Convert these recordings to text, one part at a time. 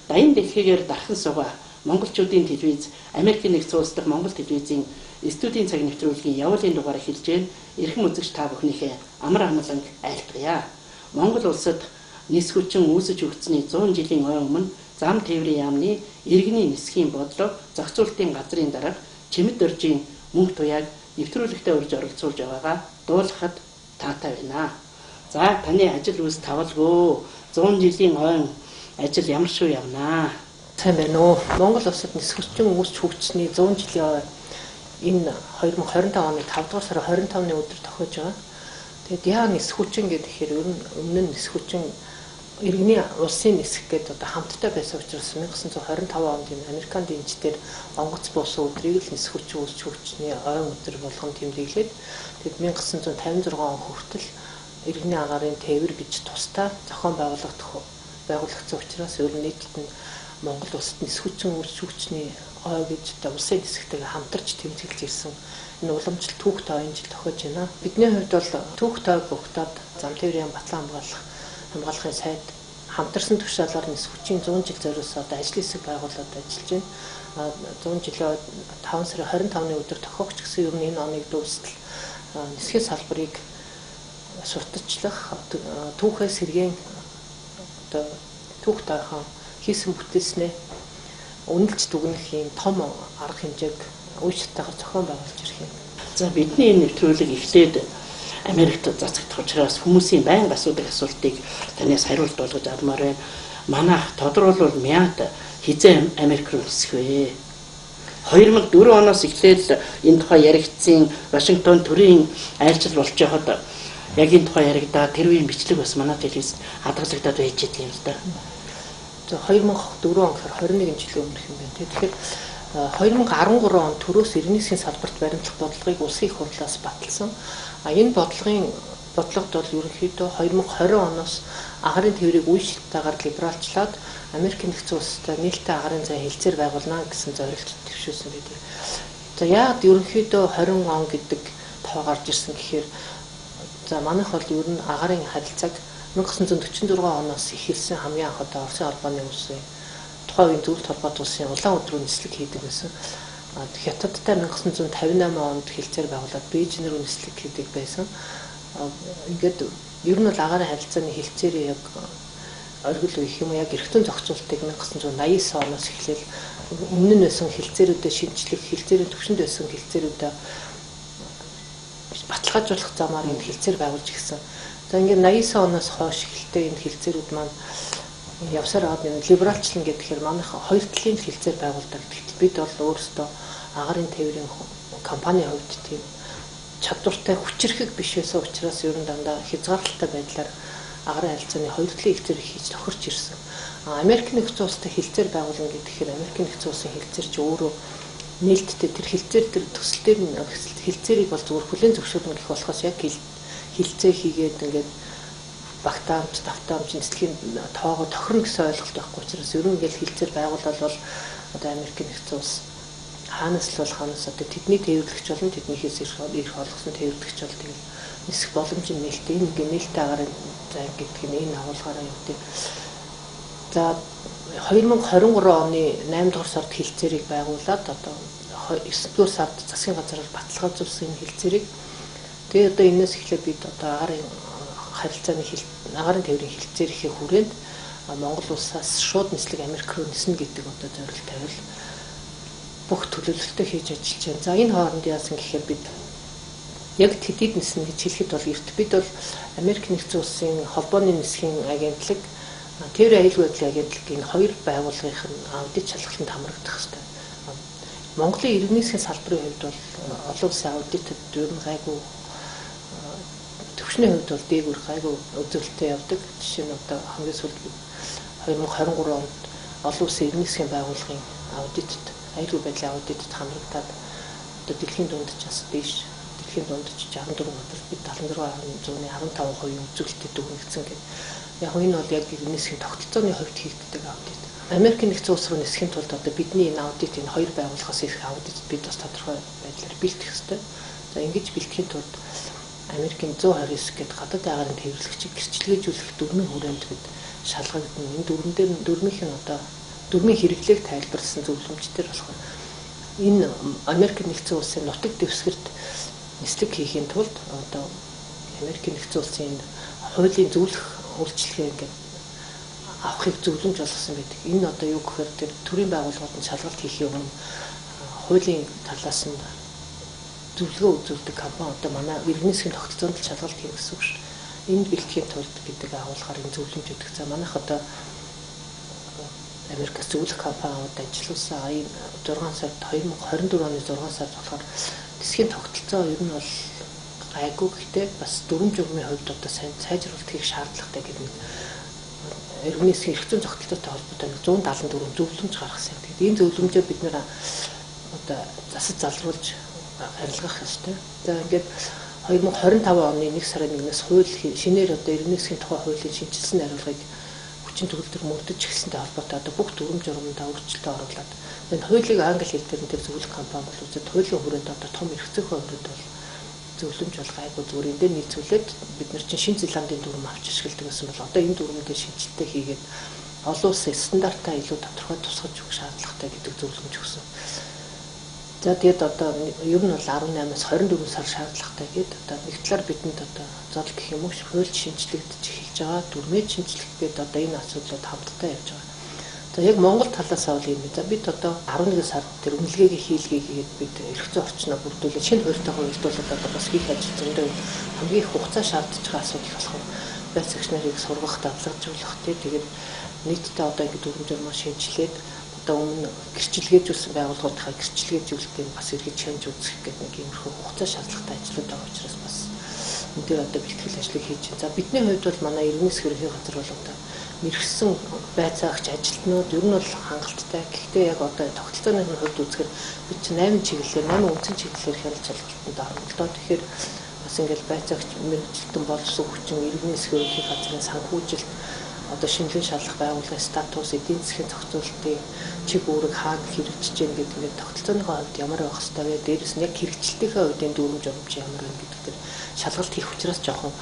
Дайны дэлхийгээр дархан суугаа монголчуудын телевиз, Америкийн нэгдсэн улс дахь Монгол телевизийн студийн цаг нэвтрүүлгийн явуулын дугаарыг хэлж гээ эрхэм үзэгч та бүхнийхээ амар амгаланг айлтгая. Монгол улсад нис хүчин үүсэж өгцөний 100 жилийн өмнө зам тээврийн яамны иргэний нисхийн бодлого зохицуулалтын газрын дарга Чимэд Доржийн мөнх туяаг нэвтрүүлэгтээ урьж оролцуулж байгаагаа дуулахад таатай байна. За таны ажил үс тавалгүй 100 жилийн ажил ямар шүү явнаа. Сайн байна уу. Монгол улсад нис хүчин үүсч хөгжсөний 100 жилийн энэ 2025 оны 5 дугаар сарын 25-ны өдөр тохиож байгаа. Тэгэд яа нис хүчин гэхээр ер нь өмнө нь нис хүчин иргэний улсын нисэх гэдэг хамттай байсан учраас 1925 онд энэ Америкийн дэнчдэр онгоц буусан өдрийг л нис хүчин үүсч хөгжсөний өдөр болгон тэмдэглээд тэгэд 1956 он хүртэл иргэний агаарын тээвэр гэж тусдаа зохион байгуулагдсан учраас ер нь нийтэд нь Монгол улсад нис хүчин үүсч хөгжсөний гэж улсын нисгтэйгээ хамтарч тэмдэглэж ирсэн энэ уламжлалт түүх тойрон жил тохиож байна. Бидний хувьд бол түүх тойрог өгтөд зам тээврийн батлан хамгаалахын сайд хамтарсан тушаалаар нис хүчийн 100 жил зориулсаад ажлын хэсэг байгуулад ажиллаж байна. 100 жилийн 5 сарын 25-ны өдөр тохиогч гэсэн юм энэ оныг дуустал нисхийн салбарыг сурталчлах түүхээс сэргээн түүх тойрхон хийсэн бүтээснээ үнэлж дүгнэх юм том арга хэмжээг үйлчлэлтэйгээр зохион байгуулж ирэх юм. За бидний энэ нэвтрүүлэг эхлээд Америкт цацагдах учраас хүмүүсийн байнга асуудаг асуултыг танаас хариулт болгож авмаар байна. Манайх тодорхойлвол мяд хизээ Америк руу нисэх вэ? 2004 оноос эхлээл энэ тухай яригдсан Вашингтон төрийн айлчил болж байхад яг энэ тухай яригдаа тэр үеийн бичлэг бас манай телевизэд хадгалагдаад байж байгаа юм л да. 2004 он гэхээр 21 жилийн өмнөх юм байна. Тэгэхээр 2013 он төрөөс иргэний засгийн салбарт баримтлах бодлогыг улсын их хурлаас баталсан. Энэ бодлогод бол ерөнхийдөө 2020 оноос агаарын тээврийг үе шилтээр либералчлаад Америкийн нэгдсэн улстай нээлттэй агаарын зай хэлцээр байгуулна гэсэн зорилт төвшүүлсэн байдаг. За яагаад ерөнхийдөө 20 он гэдэг тоо гарч ирсэн гэхээр за манайх бол ер нь агаарын харилцааг 1946 оноос эхэлсэн хамгийн анх одоо Оросын албаны улсын тухайн үеийн зөвлөлт холбоот улсын улаан өдрөө нислэг хийдэг байсан. Хятадтай 1958 онд хэлцээр байгуулад Бээжин рүү нислэг хийдэг байсан. Ингээд ер нь бол агаарын харилцааны хэлцээрээ яг оргил үе юм яг эргэтэн зохицуултыг 1989 оноос эхлээл өмнө нь байсан хэлцээрүүдэд шинжлэх хэлцээрийн төвшөнд байсан хэлцээрүүдэд баталгаажуулах замаар энэ хэлцээр байгуулж гисэн. За ингээд 89 оноос хойш эхэлтэй энэ хэлцээрүүд маань явсаар аваад энэ либералчлан гэхээр манайх хоёр талын хэлцээр байгуулдаг. Гэтэл бид бол өөрсдөө агаарын тээврийн компани хувьд тийм чадвартай хүчирхэг биш байсан учраас ер нь дандаа хязгаарлалтай байдлаар агаарын харилцааны хоёр талын хэлцээр хийж тохирч ирсэн. Америк нэгдсэн улстай хэлцээр байгуулна гэхээр Америк нэгдсэн улсын хэлцээр чи өөрөө нээлттэй тэр хэлцээр тэр төсөл дээр хэлцээрийг бол зөвхөн хүлээн зөвшөөрнө гэх болохоос яг хэлцээ хийгээд ингээд багтаамж, давтаамж, нислэгийн тоогоо тохирно гэсэн ойлголт байхгүй учраас ер нь ингээд хэлцээр байгуулалт бол одоо Америк нэгдсэн улс хаанаас л бол хаанаас одоо тэдний тээвэрлэгч болон тэднийхээс ирэх олгосон тээвэрлэгч бол тэгэл нисэх боломж нь нээлттэй энэ ингээд нээлттэй агаарын зай гэдэг нь энэ агуулгаараа явдаг. За 2023 оны 8 дугаар сард хэлцээрийг байгуулад одоо 9 дугаар сард засгийн газраар баталгаажуулсан энэ хэлцээрийг тэгээд одоо энэс эхлээд бид одоо агаарын тээврийн хэлцээр ихе хүрээнд Монгол улсаас шууд нислэг Америк руу ниснэ гэдэг одоо зорилт тавил бүх төлөвлөлтөө хийж ажиллаж байна. За энэ хооронд яасан гэхээр бид яг тэдэд ниснэ гэж хэлэхэд бол эрт бид бол Америк нэгдсэн улсын холбооны нисхийн агентлаг тээврийн аюулгүй байдлын агентлаг энэ хоёр байгууллагын аудит шалгалтанд хамрагдах хэрэгтэй. Монголын иргэний засгийн салбарын хувьд бол олон улсын аудитэд ер нь гайгүй төвшний хувьд бол дээгүүр гайгүй үзүүлэлттэй явдаг. Жишээ нь одоо хамгийн сүүлд 2023 онд олон улсын иргэний засгийн байгууллагын аудитэд аюулгүй байдлын аудитэд хамрагдаад одоо дэлхийн дунджаас дээш дэлхийн дундч 64 газар бид 76.15% үзүүлэлтэд дүгнэгдсэн гэдэг. Яг энэ бол яг иргэний засгийн тогтолцооны хувьд хийгддэг аудит. Америк нэгдсэн улс руу нисхийн тулд одоо бидний энэ аудит энэ хоёр байгууллагаас ирэх аудитд бид бас тодорхой байдлаар бэлтгэх ёстой. За ингэж бэлтгэхийн тулд Америкийн 129 гэдэг гадаад агаарын тээвэрлэгчийг гэрчлэгээжүүлэх дөрмийн хүрээнд бид шалгагдана. Энэ дөрмийнх нь одоо дөрмийн хэрэглээг тайлбарласан зөвлөмжтөр болохоор энэ Америк нэгдсэн улсын нутаг дэвсгэрт нислэг хийхийн тулд одоо Америк нэгдсэн улсын хуулийн зөвлөх үйлчилгээ ингээд авахыг зөвлөмж болгосон байдаг. Энэ одоо юу гэхээр тэр төрийн байгууллагууд нь шалгалт хийхийн өмнө хуулийн талаас нь зөвлөгөө үзүүлдэг компани одоо манай иргэн засгийн тогтолцоонд шалгалт хийх гэсэн үг шүү. Энд бэлтгэхийн тулд гэдэг агуулгаар энэ зөвлөмж өгдөг. За манайх одоо Америкас зөвлөх компаниуд ажилласан 6 сард 2024 оны 6 сард болохоор засгийн тогтолцоо ер нь бол гайгүй гэхдээ бас дүрм журмын хувьд одоо сайн сайжруулалт хийх шаардлагатай гэдэг нэг иргэн засгийн эрх зүйн тогтолцоотой холбоотой 174 зөвлөмж гаргасан. Тэгээд энэ зөвлөмжөө бид нэр одоо засаж залруулж арилгах ёстой. За ингээд 2025 оны 1 сарын 1-ээс хууль шинээр одоо иргэн засгийн тухай хуулийн шинжилсэн хариулгыг хүчин төгөлдөр мөрдөж эхэлсэнтэй холбоотой одоо бүх дүрм журмандаа өөрчлөлтөө оруулаад энэ хуулийг англи хэл дээр нь тэр зөвлөх компани бол үзээд хуулийн хүрээнд одоо том эрх зүйн хүрээнд бол зөвлөмж бол гайгүй зүгээр энэ дээр нийцүүлээд бид нар чинь шинэ Зеландын дүрм авч ашигладаг гэсэн бол одоо энэ дүрмэн дээр шинжилтээ хийгээд олон улсын стандартаа илүү тодорхой тусгаж өгөх шаардлагатай гэдэг зөвлөмж өгсөн. За тэгээд одоо ер нь бол 18-аас 24 сар шаардлагатай гэдэг одоо нэг талаар бидэнд одоо зол гэх юм уу хууль шинжлэгдэж эхэлж байгаа дүрмээ шинжлэх гэдэг одоо энэ асуудлууд хамтдаа явж байгаа. За яг Монгол талаас нь бол юм. За бид одоо 11 сард тэр үнэлгээгийн хийлгээ хийгээд бид эрх зүйн орчноо бүрдүүлээд шинэ хуультай хувьдуулаад одоо бас хийх ажил зөндөө хамгийн их хугацаа шаардж байгаа асуудал болохоор байцаагч нарыг сургах, давлгажуулах тэгээд нийтдээ одоо ингэ дүрм журмаа шинжилээд одоо өмнө гэрчилгээжүүлсэн байгууллагуудынхаа гэрчилгээжүүлэлтийг бас эргэж хянж үзэх гэдэг нэг иймэрхүү хугацаа шаардлагатай ажлууд байгаа учраас бас энэ дээр одоо бэлтгэл ажлыг хийж байна. За бидний хувьд бол манай иргэн засгийн ерөнхий газар бол одоо мэрэгсэн байцаагч ажилтнууд ер нь бол хангалттай. Гэхдээ яг одоо тогтолцооны хувьд үзэхээр бид чинь 8 чиглэлээр 8 үндсэн чиглэлээр хяналт шалгалтанд орно л доо. Тэгэхээр бас ингээл байцаагч мэрэгчлэн болсон хүчин иргэн засгийн ерөнхий газрын санхүүжилт одоо шинжилгээ шалгах байгууллагын статус, эдийн засгийн зохицуулалтын чиг үүрэг хаана хэрэгжиж гэн гэдэг нь тогтолцооныхоо хувьд ямар байх ёстой вэ? Дээрээс нь яг хэрэгжилтийнхээ хувьд энэ дүрм журмч ямар байна гэдэг дээр шалгалт хийх учраас жоохон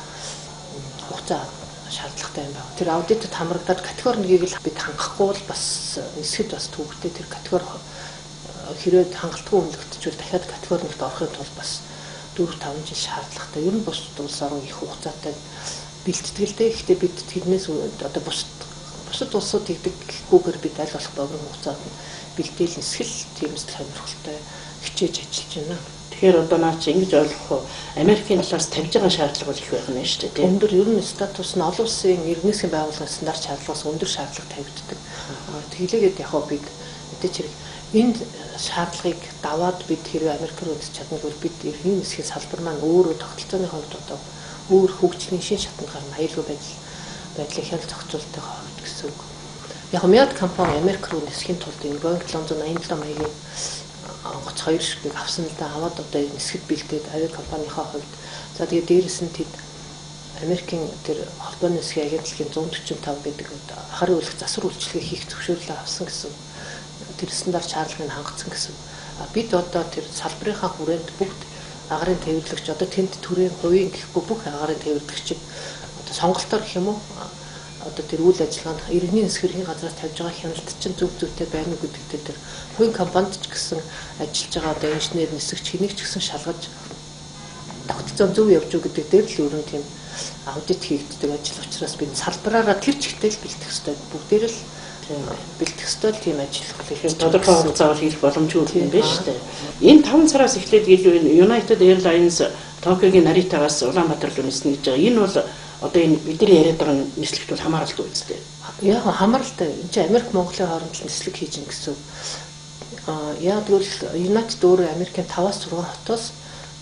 хугацаа шаардлагатай юм байна. Тэр аудитэд хамрагдаад категори нэгийг л бид хангахгүй бол бас нисгэд бас төвөгтэй тэр категори хэрэг хангалтгүй үнэлэгдчихвэл дахиад категори нэгт орохын тулд бас 4-5 жил шаардлагатай. Ер нь бус улс орн их хугацаатай бэлтгэлтэй. Гэхдээ бид тэрнээс одоо бусад улсууд тэгдэггүйгээр бид аль болох богино хугацаанд бэлдээл нисгэл тиймээс сонирхолтой хичээж ажиллаж байна. Тэгэхээр одоо наа чи ингэж ойлгох уу? Америкийн талаас тавьж байгаа шаардлага бол их байх нь шүү дээ. Өндөр ер нь статус нь олон улсын иргэн засгийн байгууллагын стандарт шаардлагаас өндөр шаардлага тавигддаг. Тэглээгээд яг бид мэдээч хэрэг энэ шаардлагыг даваад бид хэрэг Америк руу үзэж чаднаггүй бид иргэн засгийн салбар маань өөрөө тогтолцооны хувьд одоо өөр хөгжлийн шин шатнд гарна аюулгүй байдлыг хяналт зохицуулалтын хувьд гэсэн үг. Яг Мяд компани Америк руу нисхийн тулд энэ Boeing 787 маягийн онгоц 2 ширхгийг авсан л да аваад одоо нисгэд бэлдээд авиа компанийнхаа хувьд за тэгээд дээрэс нь тэд Америкийн тэр холбооны засгийн агентлагийн 145 гэдэг ахарын үлэх засвар үйлчилгээ хийх зөвшөөрлөө авсан гэсэн тэр стандарт шаардлагыг хангацсан гэсэн. Бид одоо тэр салбарынхаа хүрээнд бүгд агарын тээвэрлэгч одоо тэнд төрийн хувийн гэхгүй бүх агарын тээвэрлэгчид одоо сонголтоор гэх юм уу одоо тэр үйл ажиллагаанд иргэний засгийн газраас тавьж байгаа хяналт чинь зөв зөвтэй байна уу гэдэгтээ тэр хувийн компанид ч гэсэн ажиллаж байгаа одоо инженер нисгч хэнийг ч гэсэн шалгаж тогтолцоо зөв явж уу гэдэг дээр л ерөн тийм аудит хийгддэг ажил учраас бид салбараараа тэр чигтэл бэлтгэх ёстой бүгдээр л бэлтгэх ёстой тийм ажил тэгэхээр тодорхой хугацаа бол хийх боломжгүй юм байна шүү дээ. Энэ 5 сараас эхлээд United Airlines Токиогийн Наритагаас Улаанбаатар руу ниснэ гэж байгаа. Энэ бол одоо энэ бидний яриад байгаа нислэгт бол хамааралтай үстэй. Яг хамааралтай. Энд чинь Америк Монголын хооронд нислэг хийж гин гэсэн. Яг тэгвэл United өөрөө Америкийн 5-6 хотоос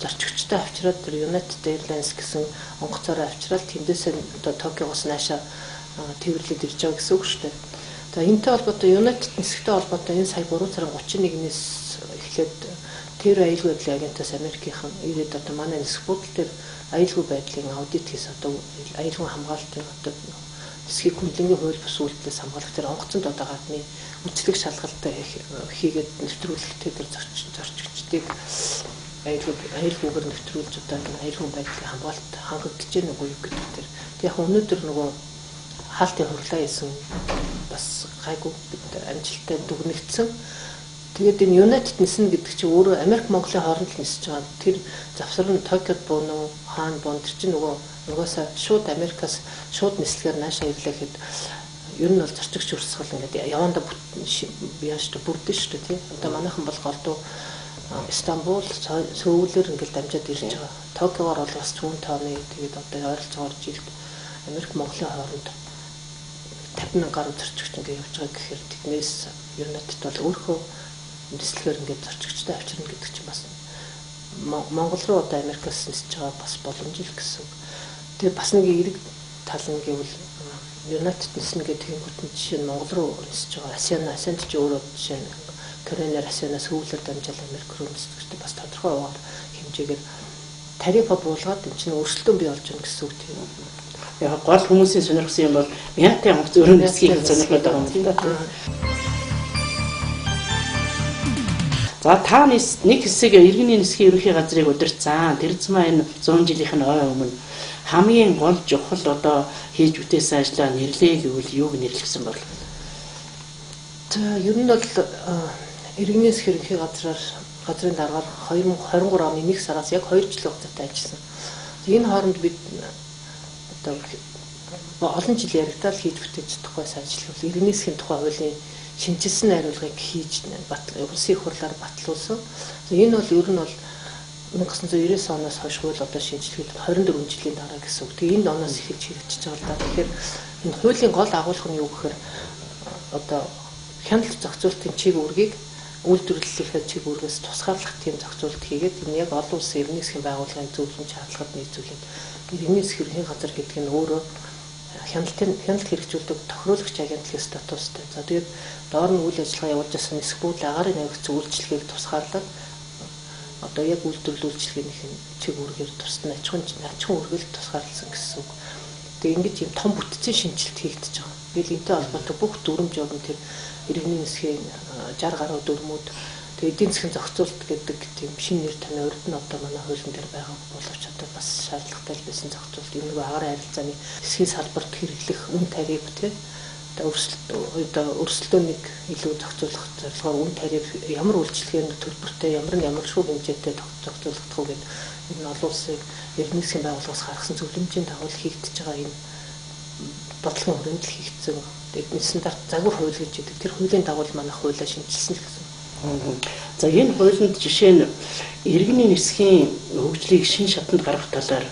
зорчигчтой авчираад тэр United Airlines гэсэн онгоцоороо авчираад тэндээсээ одоо Токиогоос наашаа тэрвэрлээд ирж байгаа гэсэн үг шүү дээ. За энэтэй холбоотой United нисгтэй холбоотой энэ сая 3 сарын 31-ээс эхлээд тэр аюулгүй байдлын агентаас Америкийнхан ирээд одоо манай нисэх бодол дээр аюулгүй байдлын аудит хийс одоо аюулгүй хамгаалтын одоо нисхийн хүндлэнгийн хууль бус үйлдэлээс хамгаалах тэр онгоцонд одоо гадны үцлэг шалгалт хийгээд нэвтрүүлэх тэр зорчигчдыг аюулгүйгээр нэвтрүүлж одоо аюулгүй байдлын хамгаалалт хангагдаж байгаа нүг юу гэдэг тэр яг өнөөдөр нөгөө хаалтын хурлаа хийсэн бас гайгүй бид амжилттай дүгнэгдсэн. Тэгээд энэ United Nations гэдэг чинь өөрөө Америк Монголын хооронд л нисэж байгаа. Тэр завсар нь Токиод буунуу, хаана буун тэр чинь нөгөөсөө шууд Америкаас шууд нислэгээр наашаа ирлээ гэхэд ер нь бол зорчигч урсгал ингээд яванда яаж ч бүрдэн шүү дээ тий. Одоо манайхан бол голдуу Истанбул, Сөүлээр ингээд дамжаад ирж байгаа. Токиогоор бол бас зүүн тооны тэгээд одоо ойролцоогоор жилд Америк Монголын хооронд 50,000 гаруй зорчигч ингээд явж байгаа гэхээр тэднээс United бол өөрөө нислэгээр ингээд зорчигчтой авчирна гэдэг чинь бас Монгол руу одоо Америкаас нисэж байгаа бас боломжтой гэсэн. Тэгээд бас нэг эрэг тал нь гэвэл United Nations гэдэг хөтөн жишээ нь Монгол руу нисэж байгаа. ASEAN ч өөрөө жишээ нь Коренер ASEAN-аас өвлөр дамжаал Америк руу нисдэг гэдэг бас тодорхой байгаа хэмжээгээр тарифа буулгаад энэ чинь өөрчлөлтөө бий болж байна гэсэн үг тийм. Яг гол хүмүүсийн сонирхсан юм бол Мянмарын онгоц өөрөө нисхийг сонирхоод байгаа юм да. За та нэг хэсэг иргэний нисхийн ерөнхий газрыг удирцсан. Тэр зам энэ 100 жилийнх нь ой өмнө хамгийн гол чухал одоо хийж бүтээсэн ажлаа нэрлэе гэвэл юуг нэрлэсэн бол? За ер нь бол иргэний нисхийн ерөнхий газрын дараагаар 2023 оны 1 сараас яг 2 жилийн хугацаатай ажилласан. Энэ хооронд бид одоо олон жил яригдаад хийж бүтээж чадахгүй ажил бол иргэний нисхийн тухай хуулийн шинжилсэн найруулгыг хийж улсын их хурлаар батлуулсан. Энэ бол ер нь бол 1990 оноос хойш хууль одоо шинжилгээд 24 жилийн дараа гэсэн үг. Тэгээ энэ оноос эхэлж хэрэгжиж байгаа л да. Тэгэхээр энэ хуулийн гол агуулга нь юу гэхээр одоо хяналт зохицуулалтын чиг үүргийг үйлдвэрлэлийн чиг үүргээс тусгаарлах тийм зохицуулалт хийгээд энэ яг олон улсын иргэний нисхийн байгууллагын зөвлөмж шаардлагад нийцүүлээд иргэний нисхийн ерөнхий газар гэдэг нь өөрөө хяналт хэрэгжүүлдэг тохируулагч агентлагийн статустай. За тэгээд доор нь үйл ажиллагаа явуулж байсан нисэх бүл агаарын навигц үйлчлэгийг тусгаарлаад одоо яг үйлдвэрлэл үйлчлэгээнийх нь чиг үүргээр тусна аж ахуйн үргэлж тусгаарласан гэсэн үг. Тэгээд ингэж юм том бүтцийн шинжилт хийгдэж байгаа. Тэгэл энэтэй холбоотой бүх дүрм журм тэр иргэний нисхийн 60 гаруй дүрмүүд тэгээд эдийн засгийн зохицуулалт гэдэг тийм шинэ нэр томьёо урд нь одоо манай хуулийн дээр байгаа боловч одоо бас шаардлагатай байсан зохицуулалт энэ нэг агаарын харилцааны нисхийн салбарт хэрэглэх үн тариф тий одоо өрсөлдөөнийг илүү зохицуулах зорилгоор үн тариф ямар үйлчлэгээний төлбөртэй ямар шууд хэмжээтэй зохицуулах вэ гэдэг энэ олон улсын иргэний нисхийн байгууллагаас гаргасан зөвлөмжийн дагуу хийгдэж байгаа энэ бодлогын хүрээнд л хийгдсэн. Тэгээд стандарт загвар хууль гэж гэдэг тэр хуулийн дагуу манай хуулиа шинжилсэн гэсэн. За энэ хуулинд жишээ нь иргэний нисхийн хөгжлийг шин шатанд гаргах талаар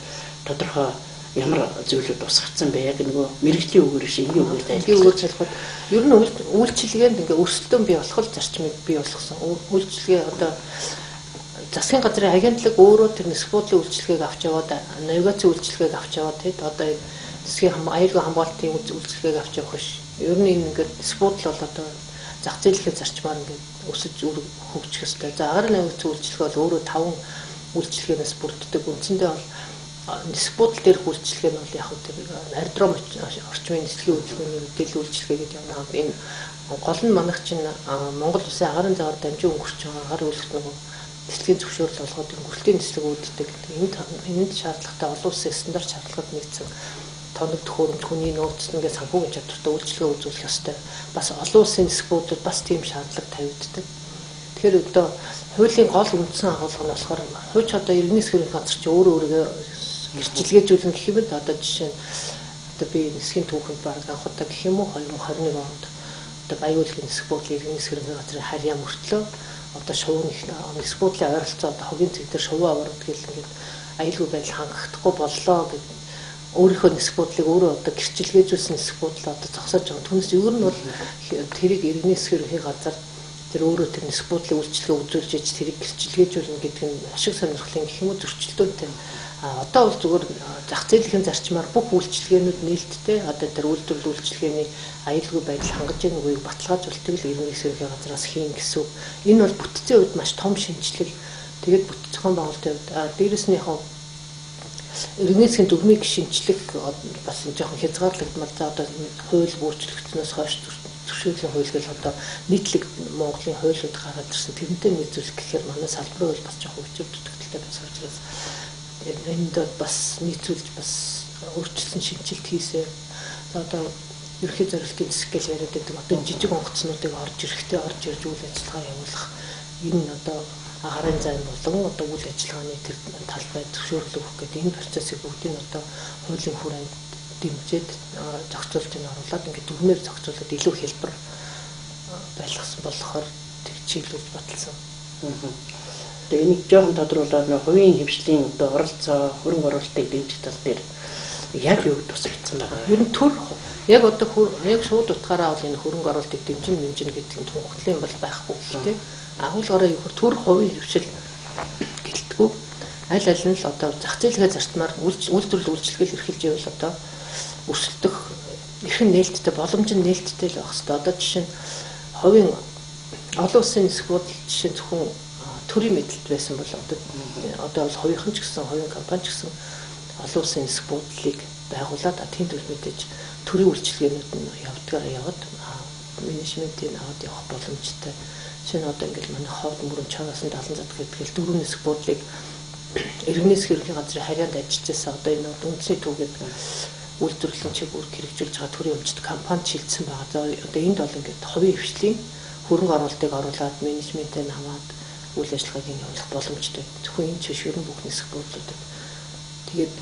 тодорхой ямар зөвлөд тусгацсан бэ? Яг нөгөө мэрэгжлийн үгээр шиг энэ үгээр тайлбарлахад ер нь үйлчилгээнд ингээ өрсөлдөөн бий болох зарчмыг бий болгосон. Үйлчилгээ одоо засгийн газрын агентлаг өөрөө тэр нисэх буудлын үйлчилгээг авч яваад навигацийн үйлчилгээг авч яваад тэгээд одоо засгийн аюулгүй хамгаалтын үйлчилгээг авч явах биш. Ер нь энэ ингээд нисэх буудал бол одоо зах зээлийн зарчмаар ингээд өсөж хөгжих ёстой. За агаарын навигацийн үйлчилгээ бол өөрөө 5 үйлчилгээнээс бүрддэг. Үндсэндээ бол нисэх буудлын дээрх үйлчилгээ нь бол яг тэр аэродром орчмын нислэгийн үйлчилгээний мэдээлэл үйлчилгээ гэдэг юм аа. Энэ гол нь манайх чинь Монгол Улсын агаарын загвар дамжин өнгөрч байгаа агаар үйлчлэг нөгөө нислэгийн зөвшөөрөл олгоод өнгөртлийн нислэг үүддэг. Энд шаардлагатай олон улсын стандарт шаардлагад нийцсэн тоног төхөөрөмж хүний нөөц нэгээ санхүүгийн чадвартай үйлчлэгээ үзүүлэх ёстой. Бас олон улсын нисэх буудлууд бас тийм шаардлага тавигддаг. Тэгэхээр одоо хуулийн гол үндсэн агуулга нь болохоор хууч одоо иргэний нисхийн газар чи өөрөө гэрчилгээжүүлэн гэх юм бэ? Одоо жишээ нь одоо би нисхийн түүхэнд баг анх удаа гэх юм уу 2021 онд одоо Баян-Уулгийн нисэх буудлын иргэний нисхийн газрын харьяа мөртлөө одоо шувуу нисэх буудлын ойролцоо одоо хогийн цэг дээр шувуу аваад гэл ингээд аюулгүй байдал хангахдахгүй боллоо гэдэг өөрийнхөө нисэх буудлыг өөрөө одоо гэрчилгээжүүлсэн нисэх буудлаа одоо зогсоож байгаа. Түүнээс ер нь бол тэрийг иргэний нисхийн газар тэр өөрөө тэр нисэх буудлын үйлчилгээ үзүүлж иж тэрийг гэрчилгээжүүлнэ гэдэг нь ашиг сонирхлын гэх юм уу зөрчилдөөнтэй. Одоо бол зүгээр зах зээлийн зарчмаар бүх үйлчилгээнүүд нээлттэй одоо тэр үйлдвэрлэл үйлчилгээний аюулгүй байдал хангаж яах үгийг баталгаажуултыг л иргэний нисхийн газраас хийн гэсэн. Энэ бол бүтцийн хувьд маш том шинжилэл. Тэгээд бүтэц зохион байгуулалтын хувьд дээрэс нь яг иргэний нисхийн дүрмийг шинжлэх бас жоохон хязгаарлагдмал. За одоо хууль өөрчлөгдснөөс хойш зөвшөөрлийн хууль гэж одоо нийтлэг Монголын хуулиуд гараад ирсэн. Тэрнтэй нийцүүлэх гэхээр манай салбарын хууль бас жоохон хүчээр дутагдaltaй байсан учраас энд бас нийцүүлж бас өөрчлөлт шинжилт хийсэн. Одоо ерөнхий зорилтын засаг гэж яриад байдаг. Одоо жижиг онгоцнуудыг орж ирж үйл ажиллагаа явуулах энэ одоо агарын зайн болон одоо үйл ажиллагааны тэр талбай зөвшөөрөл өгөх гэдэг энэ процессыг бүгдийг одоо хуулийн хүрээнд дэмжиж зохицуултыг оруулаад ингээд дүрмээр зохицуулаад илүү хэлбэр байлгасан болохоор тэр чиглүүлж баталсан. Тэгээ энийг жоохон тодруулаад хувийн хвшлийн одоо оролцоо хөрөнгө оруулалтыг дэмжих тал дээр яг юу тусагдсан байгаа. Ер нь төр яг одоо яг шууд утгаараа бол энэ хөрөнгө оруулалтыг дэмжин гэдэг нь тунхаглын бол байхгүй тийм. Агуулгаараа юу төр хувийн хвшил гэлтгүү аль нь л одоо зах зээлгээ зарчмаар үйлдвэрлэл үйлчлэгэл эрхэлж ивэл одоо өсөлдөх эрхэм нээлттэй боломж нь нээлттэй л байх хэвээр. Одоо жишээ нь хувийн олон улсын нисэх бодол жишээ зөвхөн төрийн мэдэлд байсан бол одоо бол хувийнхан ч гэсэн хувийн компани ч гэсэн олон улсын нисэх бодлыг байгуулад тэнд үл мэдээж төрийн үйлчилгээнүүд нь яваад менежментийн аваад явах боломжтой. Жишээ нь одоо ингээд манай ховд мөрөн чанаас нь 70 зат гэдэг дөрөв нисэх бодлыг иргэнээс хэргийн газрын харьяанд ажиллаж байсан одоо энэ үндэсний төвгээд үйлдвэрлэлийн чиглэл хэрэгжүүлж байгаа төрийн өмчт компанид шилжсэн байгаа. Одоо энд бол ингээд хувийн хвшлийн хөрөнгө оруулалтыг оруулаад менежментээ аваад үйл ажиллагааг явуулах боломжтой. Зөвхөн энэ ч биш ерөн бүх нисэх бодлуудад. Тэгээд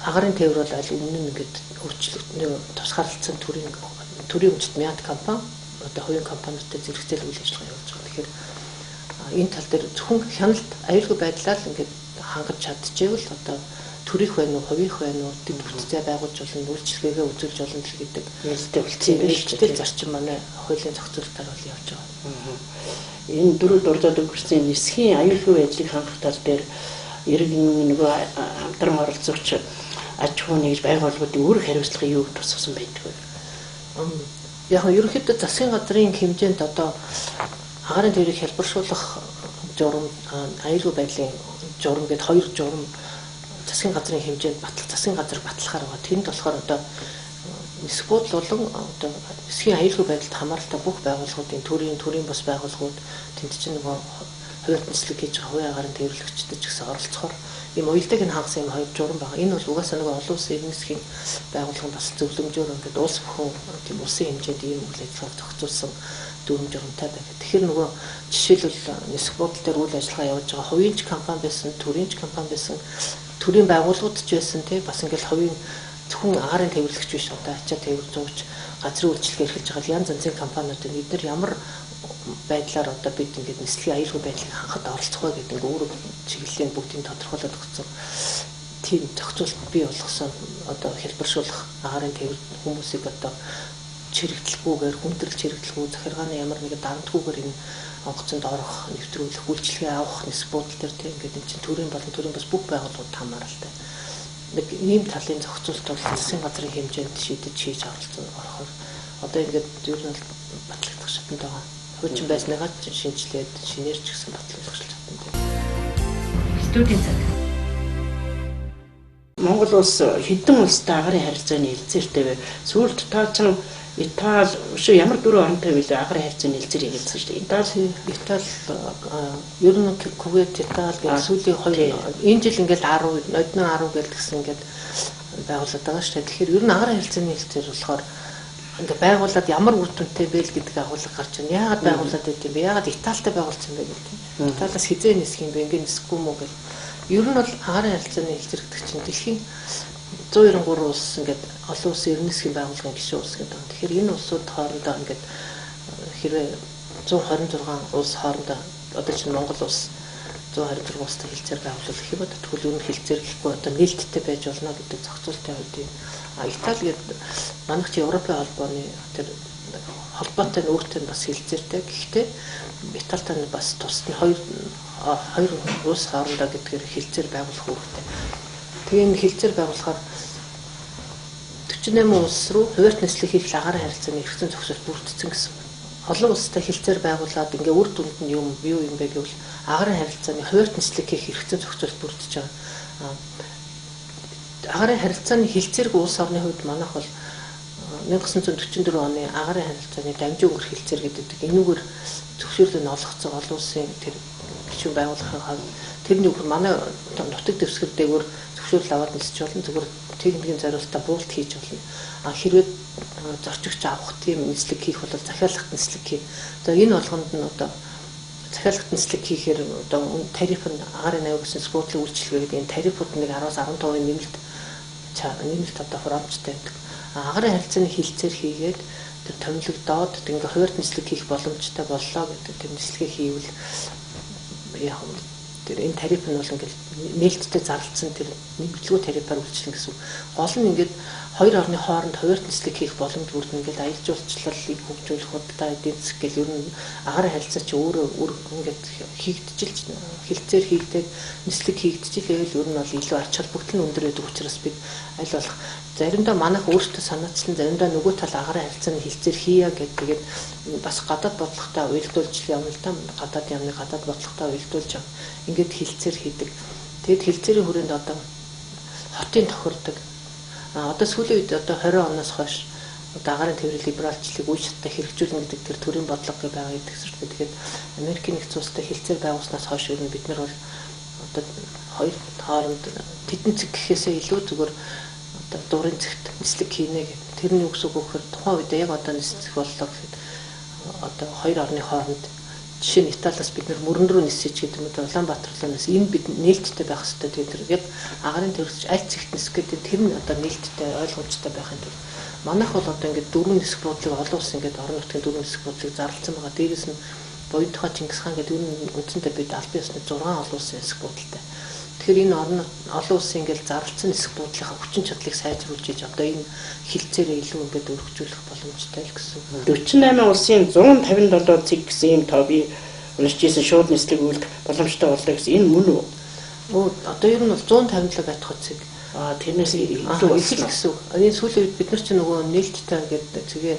агарын тээвэр бол аль өмнө нь ингээд өөрчлөлтөнд тусгаарлагдсан төрийн өмчт мяд компани одоо хувийн компаниудтай зэрэгцээл үйл ажиллагаа явуулж байгаа. Тэгэхээр энэ тал дээр зөвхөн хяналт аюулгүй байдлаар ингээд хангаж чадчихвэл одоо төрийнх байна уу, хувийнх байна уу гэдэг бүтцээ байгуулж болно, үйлчлэгээгээ үзүүлж болно гэдэг нээлттэй үлдсэн юм биш үү? Зарчим манай хуулийн зохицуулалтаар бол явж байгаа. Энэ дөрөв дурдаад өнгөрсөн нисхийн аюулгүй байдлыг хангах тал дээр иргэн нөгөө хамтран оролцогч аж ахуй нэгж байгууллагуудын үүрэг хариуцлагыг юу тусгасан байдаг вэ? Яг нь ерөнхийдөө засгийн газрын хэмжээнд одоо агарын тээврийг хэлбэршүүлэх журам, аюулгүй байдлын журам гэдэг хоёр журам засгийн газрын хэмжээнд засгийн газар батлахаар байгаа. Тэнд болохоор одоо нисэх бодол болон одоо нисхийн аюулгүй байдалд хамааралтай бүх байгууллагуудын төрийн бас байгууллагууд тэнд чинь нөгөө хувийн нислэг хийж байгаа хувийн агарын тээвэрлэгчдэд ч гэсэн оролцохоор ийм уялдааг нь хангасан юм хоёр журам байгаа. Энэ бол угаасаа нөгөө олон улсын нисхийн байгууллагын бас зөвлөмжөөр ингээд улс бүхэн тийм улсын хэмжээнд ийм үйл ажиллагааг зохицуулсан дүрм журамтай байдаг. Тэгэхээр нөгөө жишээлбэл нисэх бодол дээр үйл ажиллагаа явуулж байгаа хувийн компани байсан, төрийн компани байсан, төрийн байгууллагууд ч байсан тий бас ингээд хувийн зөвхөн агарын тээвэрлэгч биш одоо ачаа тээвэр зууч газрын үйлчлэгээ эрхэлж байгаа янз янзын компаниуд бид нар ямар байдлаар одоо бид ингээд нислэгийн аюулгүй байдлыг хангахад оролцох вэ гэдэг өөрөө чиглэлийн бүгдийг тодорхойлоод өгсөн тийм зохицуулалт бий болгосон одоо хэлбэршүүлэх агарын тээвэр хүмүүсийг одоо чирэгдэлгүйгээр хүндрэлж чирэгдэлгүй захиргааны ямар нэг дарамтгүйгээр энэ онгоцонд орох нэвтрүүлэх үйлчлэгээ авах нисэх бодол төр тийм ингээд энэ чинь төрийн болон төрийн бас бүх байгууллагууд хамааралтай нэг ийм талын зохицуулалт бол засгийн газрын хэмжээнд шийдэж хийж орохоор одоо ингээд ер нь батлагдах шатнд байгаа. Хуучин байсныгаа шинжилээд шинээр ч гэсэн батлуулах шалтгаан тийм. Студийн цаг. Монгол улс хэдэн улстай агарын харилцааны хэлцээртэй вэ? Сүүлд та чинь Итали ямар дөрөв оронтой вэ агарын харилцааны хэлцээр хэлсэн шүү дээ. Итали ер нь Кувейт, Итали гэх сүүлийн хоёр энэ жил ингээд 10 нодны 10 гэлтгсэн ингээд байгууллагад байгаа шүү дээ. Тэгэхээр ер нь агарын харилцааны хэлцээр болохоор ингээд байгууллагад ямар үр дүнтэй бэ гэдэг агуулга гарч байна. Яагаад байгууллагад байт юм бэ? Яагаад Италитай байгуулсан бэ гэдэг. Италиас хизээ нисэх юм бэ? Ингээд нисэхгүй мүү гэх. Ер нь бол агарын харилцааны хэлцэр гэдэг чинь дэлхийн 193 улс ингээд олон улсын эрдэнэ засгийн байгууллагын гишүүн улс гэдэг. Тэгэхээр энэ улсууд хоорондоо ингээд хэрвээ 126 улс хоорондоо одоо чинь Монгол улс 126 улстай хэлцээр байгуулах гэх юм бол тэгвэл ер нь хэлцээр гэхгүй одоо нээлттэй байж болно гэдэг зохицуултын хувьд юм. Итали гэдэг манайх чи Европын холбооны тэр холбоотой нь өөртөө бас хэлцээртэй. Гэхдээ Италитай нь бас тусад нь хоёр улс хоорондоо гэдгээр хэлцээр байгуулах үүрэгтэй. Тэгээ энэ хэлцээр байгуулахаар 48 улс руу хуваарь нислэг хийх агарын харилцааны эрхцэн зохицуулт бүрдсэн гэсэн. Олон улстай хэлцээр байгуулад ингээ үр дүнд нь юу юм бэ гэвэл агарын харилцааны хуваарь нислэг хийх эрхцэн зохицуулт бүрдэж байгаа. Агарын харилцааны хэлцээрг улс орны хувьд манайх бол 1944 оны агарын харилцааны дамжин өнгөрөх хэлцээр гэдэг энүүгээр зөвшөөрлөг нь олгоцсон олон улсын тэр гишүүн байгууллагын хувьд тэрний үгээр манай нутаг дэвсгэр дээгүүр зөвшөөрөл аваад нисэж болно. Зүгээр техникийн зориулалтаа буулт хийж болно. Хэрвээ зорчигч авах тийм нислэг хийх бол захиалгат нислэг хий. Одоо энэ болгонд нь одоо захиалгат нислэг хийхээр одоо тариф нь агаарын 80% спортлын үйлчилгээ гэдэг энэ тарифууд нэг 10-аас 15% нэмэлт одоо хураамжтай байдаг. Агаарын харилцааны хилцээр хийгээд тэр томилогдоод ингээ хуваарь нислэг хийх боломжтой боллоо гэдэг тэр нислэгээ хийвэл яг тэр энэ тариф нь бол ингээл нээлттэй зарлцсан тэр нэмэгдлгүй тарифаар үйлчлэн гэсэн. Гол нь ингээд хоёр орны хооронд хуваарь нислэг хийх боломж бүрдэн ингээд аялал жуулчлалыг хөгжүүлэх худалдаа эдийн засаг гэл ер нь агаарын харилцаа чи өөрөө ингээд хийгдчихэж хилцээр хийгдээд нислэг хийгдчихлээ ер нь бол илүү ач холбогдол нь өндөр байдаг учраас бид аль болох заримдаа манайх өөртөө санаачлан заримдаа нөгөө тал агаарын харилцааны хилцээр хийя гэдэг. Тэгээд бас гадаад бодлоготой уялдуулж явна л да. Гадаад ямны гадаад бодлоготой уялдуулж явна. Ингээд хилцээр хийдэг. Тэгэд хилцээрийн хүрээнд одоо хотын тохирдог. Одоо сүүлийн үед одоо 20 оноос хойш одоо агаарын тээврийн либералчлалыг үе шаттай хэрэгжүүлнэ гэдэг тэр төрийн бодлого байгаа гэдэг зүйл. Тэгэхээр Америкийн нэгдсэн улстай хилцээр байгуулснаас хойш ер нь бид нар бол одоо хоёр хооронд тэдэн цэг гэхээсээ илүү зүгээр одоо дурын цэгт нислэг хийнэ гэдэг. Тэр нь юу гэсэн үг вэ гэхээр тухайн үед яг одоо нислэг боллоо гэхэд одоо хоёр орны хооронд жишээ нь Италиас бид нар мөрөн рүү нисэж гэдэг юм уу Улаанбаатарлаас энэ бид нээлттэй байх хэрэгтэй. Тэгээд тэр яг агаарын төвлөрч аль цэгт нисэх гэдэг тэр нь одоо нээлттэй ойлгомжтой байхын тулд манайх бол одоо ингээд дөрвөн нисэх буудлыг олон улс ингээд орон нутгийн дөрвөн нисэх буудлыг зарласан байгаа. Дээрээс нь Буян тухай Чингис хаан гэдэг энэ үндсэндээ бид албан ёсны 6 олон улсын нисэх буудлтай. Тэгэхээр энэ олон улсын ингээд зарласан нисэх буудлынхаа хүчин чадлыг сайжруулж ийж одоо энэ хилцээрээ илүү ингээд өргөжүүлэх боломжтой л гэсэн. 48 улсын 157 цэг гэсэн юм тоо би уншижсэн шууд нислэг үйлдэх боломжтой боллоо гэсэн энэ мөн үү? Одоо ер нь бол 157 байтугай цэг. Тэрнээс илүү гэсэн. Энэ сүүлийн үед бид нар ч нөгөө нээлттэй гэдэг цэгээ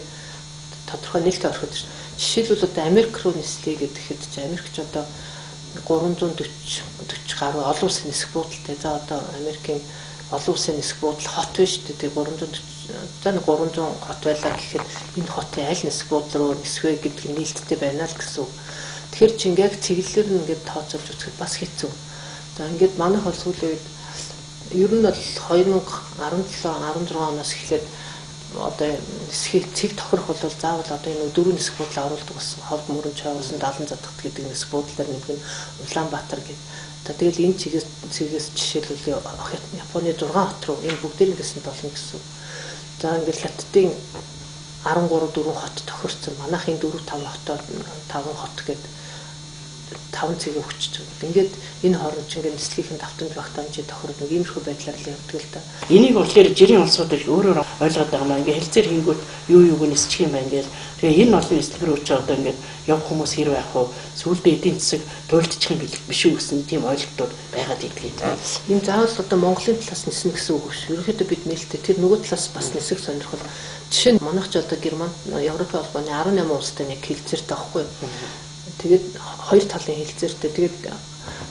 тодорхой нээлттэй ороход шүү. Жишээлбэл одоо Америк руу нислэе гэхэд чи Америкч одоо 340 гаруй олон улсын нисэх буудалтай. За одоо Америкийн олон улсын нисэх буудал хот биш үү? Тэгээ 300 хот байлаа гэхэд энэ хотын аль нисэх буудал руу нисвэ гэдэг нээлттэй байна л гэсэн. Тэгэхээр чи ингээд цэглэлээр нь ингээд тооцоолж үзэхэд бас хэцүү. За ингээд манайх бол сүүлийн үед ер нь бол 2017-16 оноос эхлээд одоо нисхийг цэг тохирох бол заавал одоо энэ дөрвөн нисэх буудлаа оруулдаг болсон. Ховд мөрөн чойгоос нь 70 задахт гэдэг нисэх буудлаар нэг нь Улаанбаатар гэдэг. Тэгэл энэ цэгээс жишээлбэл Японы 6 хот руу энэ бүгдээрээс нь болно гэсэн. За ингээд Хятадын 13-4 хот тохирсон. Манайхын 4-5 хотод 5 хот гэдэг 5 цэг өгч байгаа. Ингээд энэ хооронд ч ингээд нислэгийн давтамж багтаамжийн тохирол нэг иймэрхүү байдлаар л явдаг л да. Энийг болохоор жирийн улсууд их өөрөөр ойлгоод байгаа маа. Ингээд хэлцээр хийнгүүт юу юуг нь нисчих юм байна гэж. Тэгээ энэ олон нислэг рүү ч одоо ингээд явах хүмүүс хэрэг байх уу? Сүүлдээ эдийн засаг туйлдчих юм биш үү гэсэн тийм ойлголтууд байгаад идэгтэй. Энэ заавал одоо Монголын талаас ниснэ гэсэн үг биш. Ерөнхийдөө бид нээлттэй тэр нөгөө талаас бас нисэх сонирхол. Жишээ нь манайх ч одоо Герман, Европын холбооны 18 улстай нэг хэлцээртэй байхгүй. Тэгээд хоёр талын хэлцээртэй. Тэгээд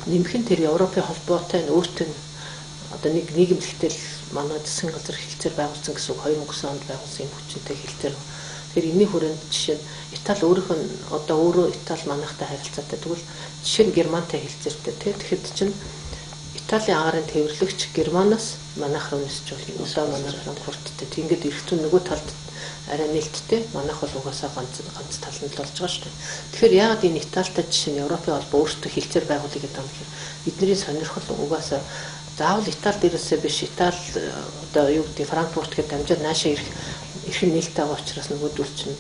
нэмэх нь тэр Европын холбоотой нь өөртөө одоо нэг нийгэмлэгтэй манай засгийн газар хэлцээр байгуулсан гэсэн 2009 онд байгуулсан юм хүчинтэй хэлцээр. Тэгэхээр энэний хүрээнд жишээ нь Итали өөрийнх нь одоо өөрөө Итали манайхтай харилцаатай. Тэгвэл жишээ нь Германтай хэлцээртэй. Тэгэхэд чинь Италийн агаарын тээвэрлэгч Германаас манайх руу нисэж болно. Одоо манайх Франкфурттэй. Ингээд эргэтүүн нөгөө талд арай нээлттэй. Манайх бол угаасаа ганц талд нь л болж байгаа шүү дээ. Тэгэхээр яагаад энэ Италитай жишээ нь Европын холбоо өөртөө хэлцээр байгуулъя гэдэг юм хэрэг бидний сонирхол угаасаа заавал Итали дээрээсээ биш Итали одоо юу гэдэг Франкфурт гэдэг дамжаад наашаа ирэх нээлттэй байгаа учраас нөгөөдөл чинь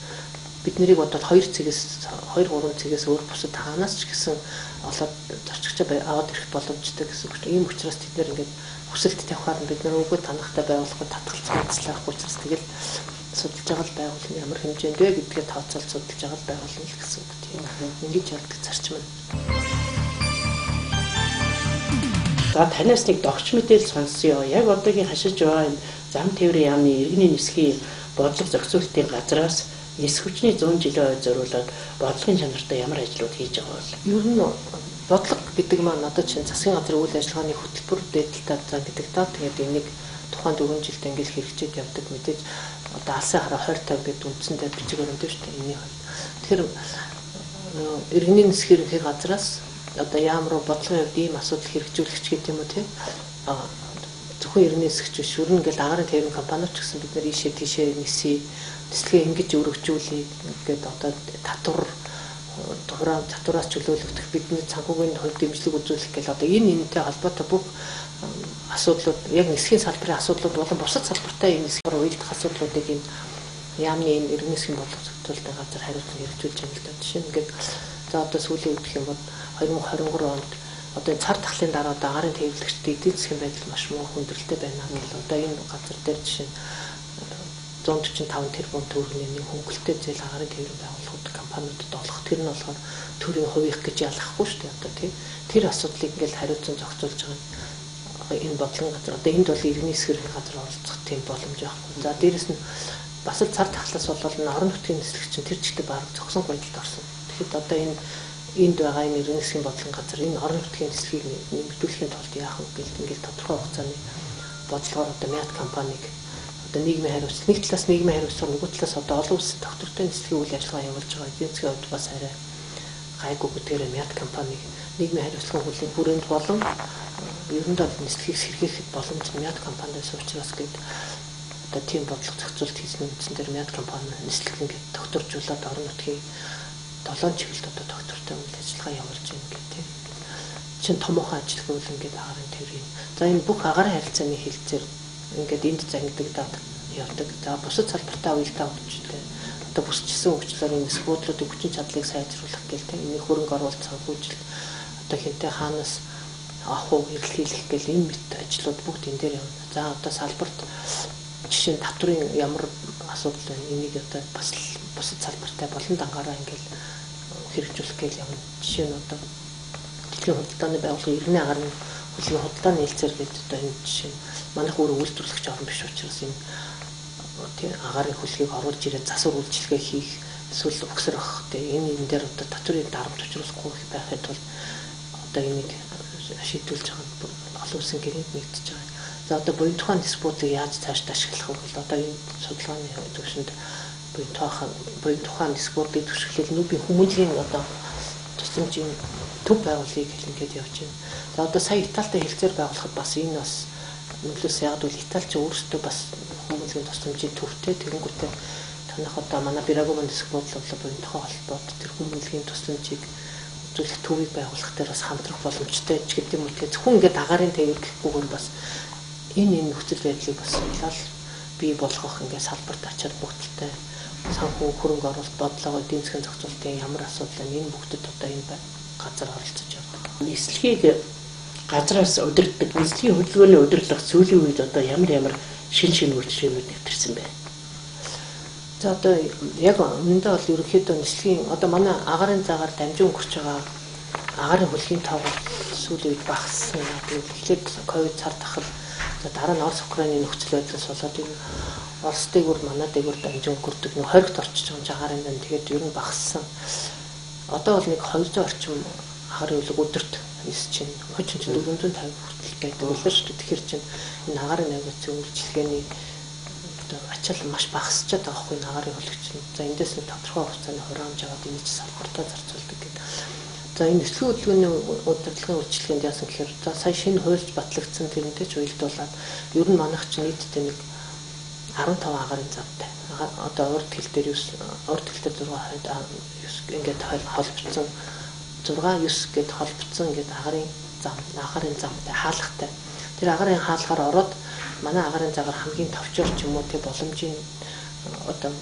бид нарыг бодоод 2-3 цэгээс өөр бусад хаанаас ч гэсэн олоод зорчигчаа аваад ирэх боломжтой гэсэн үг. Ийм учраас тэд нэр ингээд хүсэлт тавихаар бид нар өгөө танахтай байгуулах татгалзах байдлах учраас тэгэл судалж байгаа л байгуулна ямар хэмжээнд вэ гэдгээ тооцоолж судалж байгаа л байгуулна л гэсэн үг тийм. Ингэж явдаг зарчим нь. За танаас нэг догч мэдээлэл сонсъё. Яг одоогийн хашиж байгаа энэ зам тээврийн яамны иргэний нисхийн бодлого зохицуулалтын газраас нисэх хүчний 100 жилийн зориулаад бодлогын чанартай ямар ажлууд хийж байгаа бол? Ер нь бодлого гэдэг маань одоо чинь засгийн газрын үйл ажиллагааны хөтөлбөр дээдлэлтэй зан гэдэг даа. Тэгээд энийг тухайн 4 жилд ингээд хэрэгжиж явдаг мэдээж одоо алсын хараа 20-50 гэдэг үндсэндээ бичиг баримт шүү дээ. Энийг. Тэгэхээр иргэний нисэх ерөнхий газраас одоо ямар бодлогын хувьд ийм асуудал хэрэгжүүлэгч гэдэг юм уу тийм зөвхөн ирнэсгч биш өрн ингээл агарын тээврийн компаниуд ч гэсэн бид нар ийшээ тийшээ нисээ нислэгээ ингэж өргөжүүлээ ингээд одоо татвараас чөлөөлөгдөх бидний санхүүгийн хувьд дэмжлэг үзүүлэх гэл одоо энэтэй холбоотой бүх асуудлууд яг нисхийн салбарын асуудлууд болон бусад салбартай энэ нисгээр уялдах асуудлуудыг энэ яамны энэ ирнэсгийн бодлого зөвтөлтэй газар хариуцсан хэрэгжүүлж байгаа юм л да. Жишээ нь ингээд за одоо сүүлийн үед гэх юм бол 2023 онд одоо цар тахлын дараа одоо агарын тээвэрлэгчдийн эдийн засгийн байдал маш муу хүндрэлтэй байна гэл одоо энэ газар дээр жишээ нь 145 тэрбум төгрөгийн нэг хөнгөлтэй зээл агарын тээврийн байгууллагууд компаниудад олох тэр нь болохоор төрийн хувийг гэж ялахгүй шүү дээ одоо тийм тэр асуудлыг ингээл хариуцсан зохицуулж байгаа энэ бодлогын газар одоо энд бол иргэний эсрэг газар оролцох тийм боломж байхгүй. За дээрэс нь бас л цар тахлаас болол нь орон нутгийн нислэгч чинь тэр чигтээ баг зогсон байдалд орсон. Тэгэхэд одоо энд байгаа энэ иргэний эсрэг бодлогын газар энэ орон нутгийн нислэгийг нэмэгдүүлэхийн тулд яах вэ гэдэг ингээл тодорхой хугацааны бодлогоор одоо мяд компаниг одоо нийгмийн хариуцлага нэг талаас нийгмийн хариуцлага нөгөө талаас одоо олон улсын доктортой нислэгийн үйл ажиллагаа явуулж байгаа эдийн засгийн хувьд бас арай гайгүй гэдгээр мяд компаниг нийгмийн хариуцлагын хөлийн хүрээнд болон ерөнхийдөө нислэгийг сэргээхэд боломж мяд компаниас учраас гээд одоо тийм бодлого зохицуулт хийсэн үндсэн дээр мяд компани нислэг ингээд докторжуулаад орон нутгийн 7 чиглэлд одоо доктортой үйл ажиллагаа явуулж байна гэдэг чинь томоохон ажилгүй л ингээд агарын тээврийн за энэ бүх агарын харилцааны хилцээр ингээд энд зангидагдаад явдаг. За бусад салбартаа уялдаа хүчтэй одоо бүсчсэн хөгжлөөр энэ спортлуудын хүчин чадлыг сайжруулах гээл энэ хөрөнгө оруулалт санхүүжилт одоо хинтээ хаанаас авах уу эрэлхийлэх гээл энэ мэт ажлууд бүгд энэ дээр явна. За одоо салбарт жишээ нь татврын ямар асуудал байна энийг одоо бас бусад салбартай болон дангаараа ингээд хэрэгжүүлэх гээл явна. Жишээ нь одоо дэлхийн худалдааны байгууллагын иргэний агарын хөлгийн худалдааны хэлцээр гэдэг одоо энэ жишээ манайх өөрөө үйлдвэрлэгч орн биш учраас энэ тийм агарын хөлгийг оруулж ирээд засвар үйлчилгээ хийх эсвэл өгсөрөх тийм энэ дээр одоо татврын дарамт учруулахгүй байхын тулд одоо энийг шийдвэрлэж байгаа олон улсын гэрээнд нэгдэж байгаа. За одоо буян тухайн диспутыг яаж цааш ашиглах вэ гэвэл одоо энэ судалгааны төвшөнд буян тухайн диспутыг түшиглэл нүүбийн хүмүүнлэгийн одоо тусламжийн төв байгууллагыг хэлнгээд явж байна. За одоо сая Италитай хэлцээр байгуулахад бас энэ бас нөлөөс яг бол Италич өөрсдөө бас хүмүүнлэгийн тусламжийн төвтэй тэгэнгүүтээ танах одоо манай Бирагомын диспут буян тухайн холбоод тэр хүмүүнлэгийн тусламжийг үзүүлэх төвийг байгуулах дээр бас хамтрах боломжтой ч гэдэг юм уу. Зөвхөн ингээд агарын тээвэр гэхгүйгээр бас энэ нөхцөл байдлыг бас илаал бий болгох ингээд салбарт ачаад бүгдтэй санхүү хөрөнгө оруулалт бодлого эдийн засгийн зохицуулалтын ямар асуудал энэ бүгдэд одоо энэ газар оролцож явдаг. Нислэгийг газраас удирддаг нислэгийн хөдөлгөөний удирдлага сүүлийн үед одоо ямар шин үйлчлэгүүд нэвтэрсэн бэ? За одоо яг үүндээ бол ерөнхийдөө нислэгийн одоо манай агарын цагаар дамжин өнгөрч байгаа агарын хөлгийн тоглолт сүүлийн үед багассан. Тэгэхээр ковид цар тахал дараа нь Орос Украины нөхцөл байдлаас болоод энэ Орос дээгүүр манай дээгүүр дамжин өнгөрдөг нэг 20-т орчиж байгаа агарын дан тэгээд ер нь багассан. Одоо бол нэг 200 орчим агарын хөлөг өдөрт нисэж чинь хожин чинь 450 хүртэл байдаг байлаа шүү дээ. Тэгэхээр чинь энэ агарын навигацийн үйлчилгээний одоо ачаал маш багасчаад байгаа хгүй агарын хөлөгч нь. За эндээс нэг тодорхой хугацааны хураамж аваад энэ ч салбартаа зарцуулдаг гэдэг. За энэ нислэгийн хөдөлгөөний удирдлагын үйлчилгээнд яасан гэхээр за сая шинэ хуульч батлагдсан тэрнтэй ч уялдуулаад ер нь манайх чинь нийтдээ нэг 15 агарын замтай. Одоо урд хил дээр 6 ингээд холбогдсон 6-9 гэд холбогдсон ингээд агарын замтай хаалгатай. Тэр агарын хаалгаар ороод манай агарын цагаар хамгийн товчор ч юм уу тэг боломжийн одоо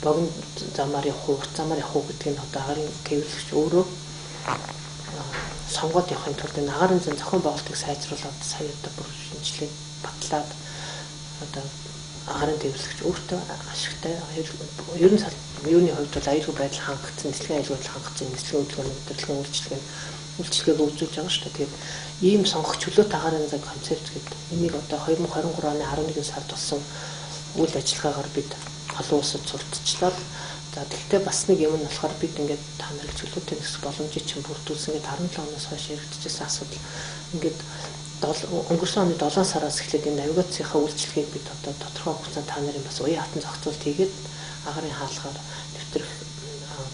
богино замаар явах уу, замаар явах уу гэдэг нь одоо агарын тээвэрлэгч өөрөө сонгоод явахын тулд энэ агарын зам зохион байгуулалтыг сайжруулаад сая одоо бүр шинжилгээ батлаад одоо агарын тээвэрлэгч өөртөө ашигтай ер нь юуны хувьд бол аюулгүй байдал хангагдсан, нислэгийн аюулгүй байдал хангагдсан нислэгийн хөдөлгөөний удирдлагын үйлчилгээг үзүүлж байгаа шүү дээ. Тэгээд ийм сонгох чөлөөт агарын цаг концепт гэдэг энийг одоо 2023 оны 11 сард болсон үйл ажиллагаагаар бид олон улсад сурталчлаад за тэгтээ бас нэг юм нь болохоор бид ингээд та нарыг чөлөөтэй нөхцөл боломжийг чинь бүрдүүлсэн ингээд 17 оноос хойш яригдчихсан асуудал ингээд өнгөрсөн оны 7 сараас эхлээд энэ навигацийнхаа үйлчилгээг бид одоо тодорхой хугацаанд та нарын бас уян хатан зохицуулт хийгээд агарын хаалгаар нэвтрэх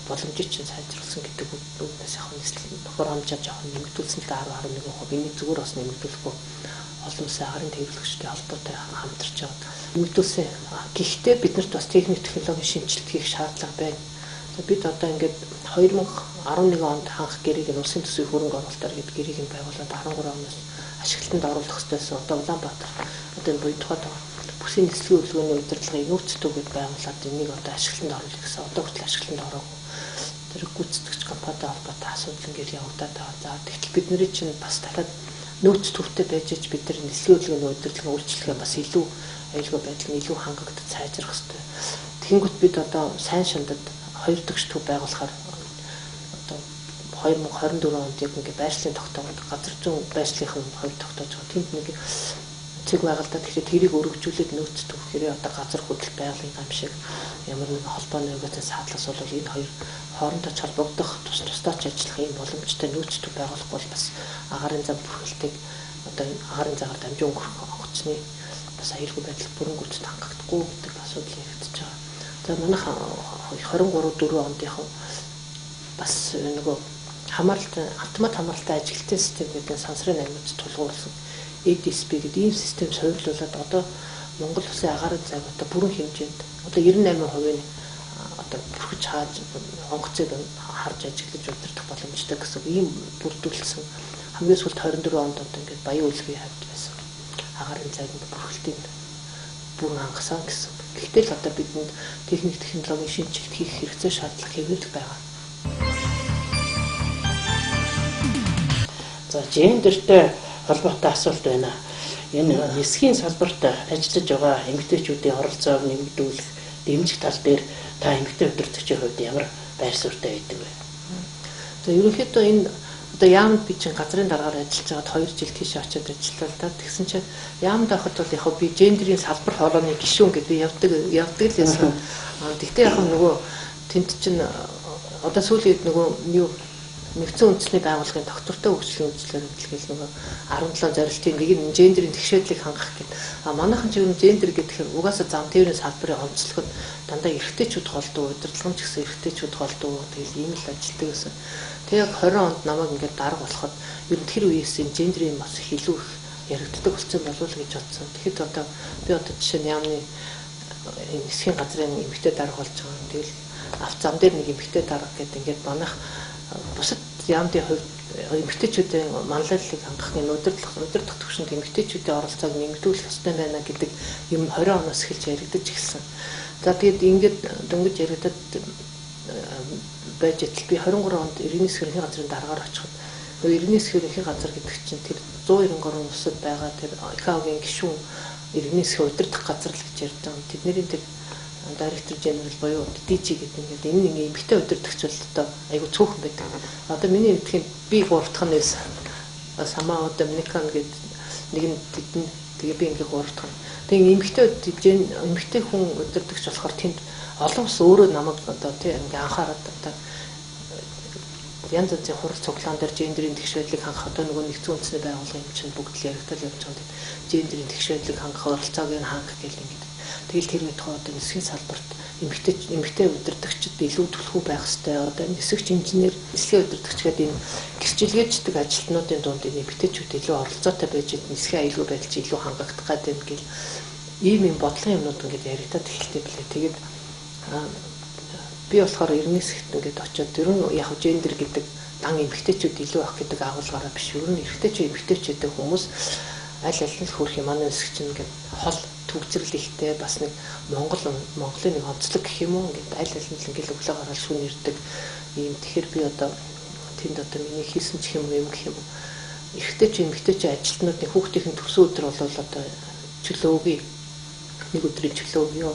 боломжийг чинь сайжруулсан гэдэг үгнээс яг нислэг хураамжаа жоохон нэмэгдүүлсэн л 10-11%. Энийг зүгээр бас нэмэгдүүлэхгүй олон улсын агарын тээвэрлэгчтэй холбоотой хамтарч байгаа. Нэмэгдүүлсэн. Гэхдээ биднэрт бас техник технологийн шинжилт хийх шаардлага байна. Бид одоо ингээд 2011 онд ханх гэрийг нь улсын төсвийн хөрөнгө оруулалтаар гэдэг гэрийг нь байгуулад 13 оноос ашиглалтанд оруулах хэрэгтэйсэн. Одоо Улаанбаатар одоо энэ буйдхад бүсийн нислэгийн хөдөлгөөний удирдлагын нөөцтөг гэд байгуулад энийг одоо ашиглалтанд оруулах гэсэн. Одоо хүртэл ашиглалтанд ороогүй. Тэр гүйцэтгэгч компанитай холбоотой асуудал ингээд явагдаад байгаа. За тэгэхээр бид нарын чинь бас дахиад нөөц төвтэй байж ич бид нар нислэгийн хөдөлгөөний удирдлагын үйлчлэгээ бас илүү аюулгүй байдал нь илүү хангагдаж сайжрах хэрэгтэй. Тэгэнгүүт бид одоо сайн шандад 2 дахь төв байгуулахаар одоо 2024 онд яг ингээд байршлын тогтоомод газар зүйн байршлынхын хувьд тогтоож байгаа. Тэнд нэг цэг байгальдаа тэгэхээр тэрийг өргөжүүлээд нөөц төв хэрэг одоо газар хөдлөлт байгалийн гам шиг ямар нэгэн холбооны өгөөтэй саадлаас бол энэ хоёр хоорондоо холбогдох тусдаа ч ажиллах юм боломжтой нөөц төв байгуулах бол бас агарын зам бүрхэлтийг одоо энэ агарын цагаар дамжин өнгөрөх онгоцны бас аюулгүй байдал бүрэнгүүтэд хангагдахгүй гэдэг асуудал яригдж байгаа. За манайх 23-4 ондынхан бас нөгөө автомат хамгаалалтын ажилтны систем гэдэг сансрын аймагт тулгуурласан EDSP гэдэг ийм систем суйрлуулад одоо Монгол Улсын агарын цаг одоо бүрэн хэмжээнд одоо 98% одоо бүрхэж хааж онгоцыг харж ажиглаж удирдах боломжтой гэсэн ийм бүрдүүлсэн хамгийн сүүлд 24 онд одоо ингээд баян үлгийн хавьд байсан агарын цагт бүрхэлтийн бүрэн хангасан гэсэн. Гэхдээ л одоо бидэнд техник технологийн шинжилт хийх хэрэгцээ шаардлага хэвээр байгаа. За гендертэй холбоотой асуулт байна. Энэ нисхийн салбарт ажиллаж байгаа эмэгтэйчүүдийн оролцоог нэмэгдүүлэх дэмжих тал дээр та эмэгтэй удирдагчийн хувьд ямар байр суурьтай байдаг вэ? За ерөнхийдөө энэ одоо яамд би чинь газрын дараагаар ажиллаж байгаад 2 жил тийш очиод ажиллалаа л да. Тэгсэн чинь яамд байхад бол яг би гендерийн салбар хоолойны гишүүн гэдэг би явдаг л байсан. Тэгтээ яг нөгөө тэнд чинь одоо сүүлийн нөгөө нэгдсэн үндэсний байгууллагын доктортой хөгжлийн үйлчлэгээр хөдөлгөөл нөгөө 17 зорилтын нэг нь гендерийн тэгшээдлийг хангах гэдэг. Манайхан ч ер нь гендер гэхээр угаасаа зам тээврийн салбарын онцлогод дандаа эрэгтэйчүүд голдуу, удирдлагч гэсэн эрэгтэйчүүд голдуу тэгэл ийм л ажилтдаг гэсэн. Тэг яг 20 онд намайг ингээд дарга болоход ер нь тэр үеэс энэ гендерийн бас илүү их яригддаг болсон болов уу гэж бодсон. Тэгэхэд одоо би одоо жишээ нь яамны нисхийн газрын эмэгтэй дарга болж байгаа. Тэгэл авт зам дээр нэг эмэгтэй дарга гэдэг ингээд манайх бусад яамдын хувьд эмэгтэйчүүдийн манлайллыг хангахын удирдах төвшөнд эмэгтэйчүүдийн оролцоог нэмэгдүүлэх ёстой байна гэдэг юм 20 оноос эхэлж яригдаж ирсэн. За тэгээд ингээд дөнгөж яригдаад байж итэл би 23 онд иргэний засгийн газрын дараагаар очиход иргэний засгийн газар гэдэг чинь тэр 193 улсад байгаа тэр ИКАО-гийн гишүүн иргэний засгийн удирдах газар л гэж ярьж байгаа. Тэдний тэр директор генерал буюу DG гэдэг ингээд энэ нэг эмэгтэй удирдагч бол одоо айгу цөөхөн байдаг. Одоо миний мэдхийн би 3 дахь нь байсан. Самао Доминикан гэдэг нэг нь тэдэн тэгээ би ингээд 3 дахь. Тэгээ эмэгтэй хүн удирдагч болохоор тэнд олон ус өөрөө намайг одоо тий ингээд анхаарал одоо янз янзын хурал цуглаан дээр гендерийн тэгшээдлийг хангах одоо нөгөө нэгдсэн үндэсний байгууллагын юм чинь бүгд л яригдал явж байгаа. Гендерийн тэгшээдлийг хангах оролцоог нь хангах гэх юм ингээд. Тэгэл тэр үед одоо нисхийн салбарт эмэгтэй удирдагчид илүү төлхөө байх хэрэгтэй. Одоо нисгч инженер, нисхийн удирдагч гэдэг энэ гэрчлэгээчдэг ажилтнуудын дунд эмэгтэйчүүд илүү оролцоотой байж нисхийн аюулгүй байдал чи илүү хангагдах гэдэг юм гэл ийм бодлогын юмнууд ингээд яригдаад эхэлтэй билээ. Тэгээд би болохоор ирнэс ихт ингээд очиод тэр нь яг гендер гэдэг дан эмэгтэйчүүд илүү авах гэдэг агуулгаараа биш. Ер нь эрэгтэйчүүд эмэгтэйчүүдтэй хүмүүс аль аль нь хөрөх юм манай нисгч ингээд хол төгсрөл ихтэй бас нэг Монголын нэг онцлог гэх юм уу ингээд аль аль нь ингээд өглөө гараад шөнө ирдэг ийм тэгэхээр би одоо тэнд одоо миний хийсэн ч юм гэх юм эрэгтэй ч эмэгтэй ч ажилтнуудын хүүхдийн төрсөн өдөр бол одоо чөлөөгүй нэг өдрийн чөлөө юу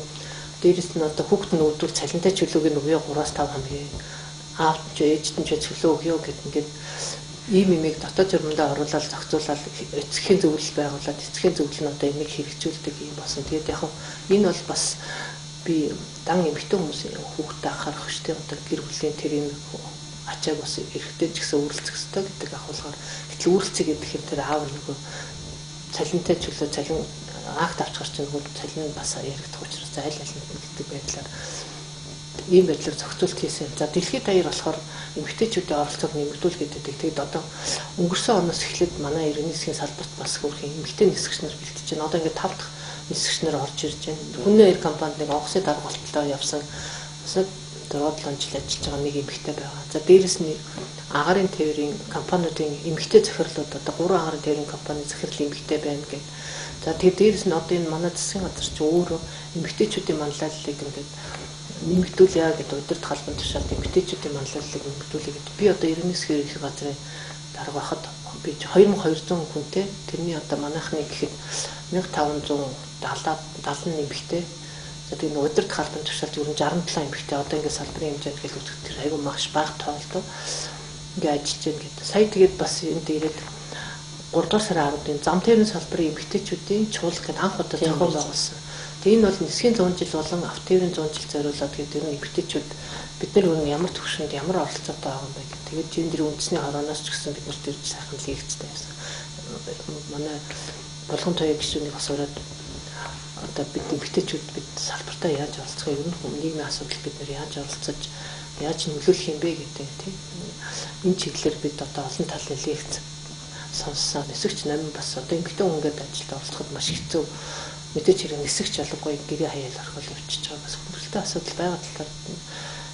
дээрэс нь одоо хүүхд нь өдөр цалинтай чөлөөг нь өгөө 3-5 хоногийн аавч ч ээжт нь ч чөлөө өгөө гэдэг ингээд ийм имийг дотоод журмандаа оруулаад зохицуулаад эцгийн зөвлөл байгуулад эцгийн зөвлөл нь одоо энийг хэрэгжүүлдэг юм болсон. Тэгээд яг энэ бол бас би дан эмэгтэй хүмүүсийн хүүхдэд анхаарах хөштэй одоо гэр бүлийн тэр энэ ачааг бас эрэгтэй ч гэсэн өөрлөцөх ёстой гэдэг ахуулгаар гэтэл өөрлөцөг гэдэг юм тэр аав нөгөө цалинтай чөлөө цалин акт авч гарч нөгөө цалин бас яригдах учраас аль аль нь гэдэг байдлаар ийм байдлаар зохицуулт хийсэн. За дэлхийд даяар болохоор эмэгтэйчүүдийн оролцоог нэмэгдүүлэх гэдэг. Тэгээд одоо өнгөрсөн оноос эхлээд манай иргэний засгийн салбарт бас хөрхийн эмэгтэй нисгч нар бэлтэж байна. Одоо ингээд 5 дахь нисгч нар орж ирж байна. Хүннээ эр компанид нэг онгоцны даргуулалтаа явсан. Бас 7 жил ажиллаж байгаа нэг эмэгтэй байгаа. За дээрэс нь агарын тээврийн компаниудын эмэгтэй захирлууд одоо 3 агарын тээврийн компани захирал эмэгтэй байна гэдэг. За тэгээд дээрэс нь одоо энэ манай засгийн газар чи өөрөө эмэгтэйчүүдийн манлайллыг ингээд нэмэгдүүлъя гэдэг удирдах албан тушаалд эмэгтэйчүүдийн манлайллыг нэмэгдүүлъя гэдэг. Би одоо иргэний засгийн ерөнхий газрын дарга байхад би 2200 хүнтэй тэрний одоо манайхны гэхэд 1570 эмэгтэй. За тэгээд удирдах албан тушаалд ер нь 67 эмэгтэй одоо ингээд салбарын хэмжээнд хэлэх тэр айгүй маш бага тоолдоо ингээд ажиллаж байна гэдэг. Сая тэгээд бас энд ирээд 3 дугаар сарын 10-нд зам тээврийн салбарын эмэгтэйчүүдийн чуулга гэдэг анх удаа зохион байгуулсан. Тэгээ энэ бол нисхийн 100 жил болон автоэврийн 100 жил зориулаад тэгээд ер нь эмэгтэйчүүд бид нар өөр ямар төвшөнд ямар оролцоотой байгаа юм бэ гэдэг. Тэгээд гендерийн үндэсний хорооноос ч гэсэн бид нарт ирж сайхан лигцтэй байсан. Манай болгон тоёо гишүүнийг бас ураад одоо бид эмэгтэйчүүд бид салбартаа яаж оролцох юм, нийгмийн асуудал бид нар яаж оролцож яаж нөлөөлөх юм бэ гэдэг тийм. Энэ чиглэлээр бид одоо олон талын лекц сонссон. Нисгч намын бас одоо эмэгтэй хүн ингээд ажилд оролцоход маш хэцүү. Мэдээч хэрэг нисгч ялангуяа гэрээ хаяал орхол явчихж байгаа бас хүндрэлтэй асуудал байгаа талаар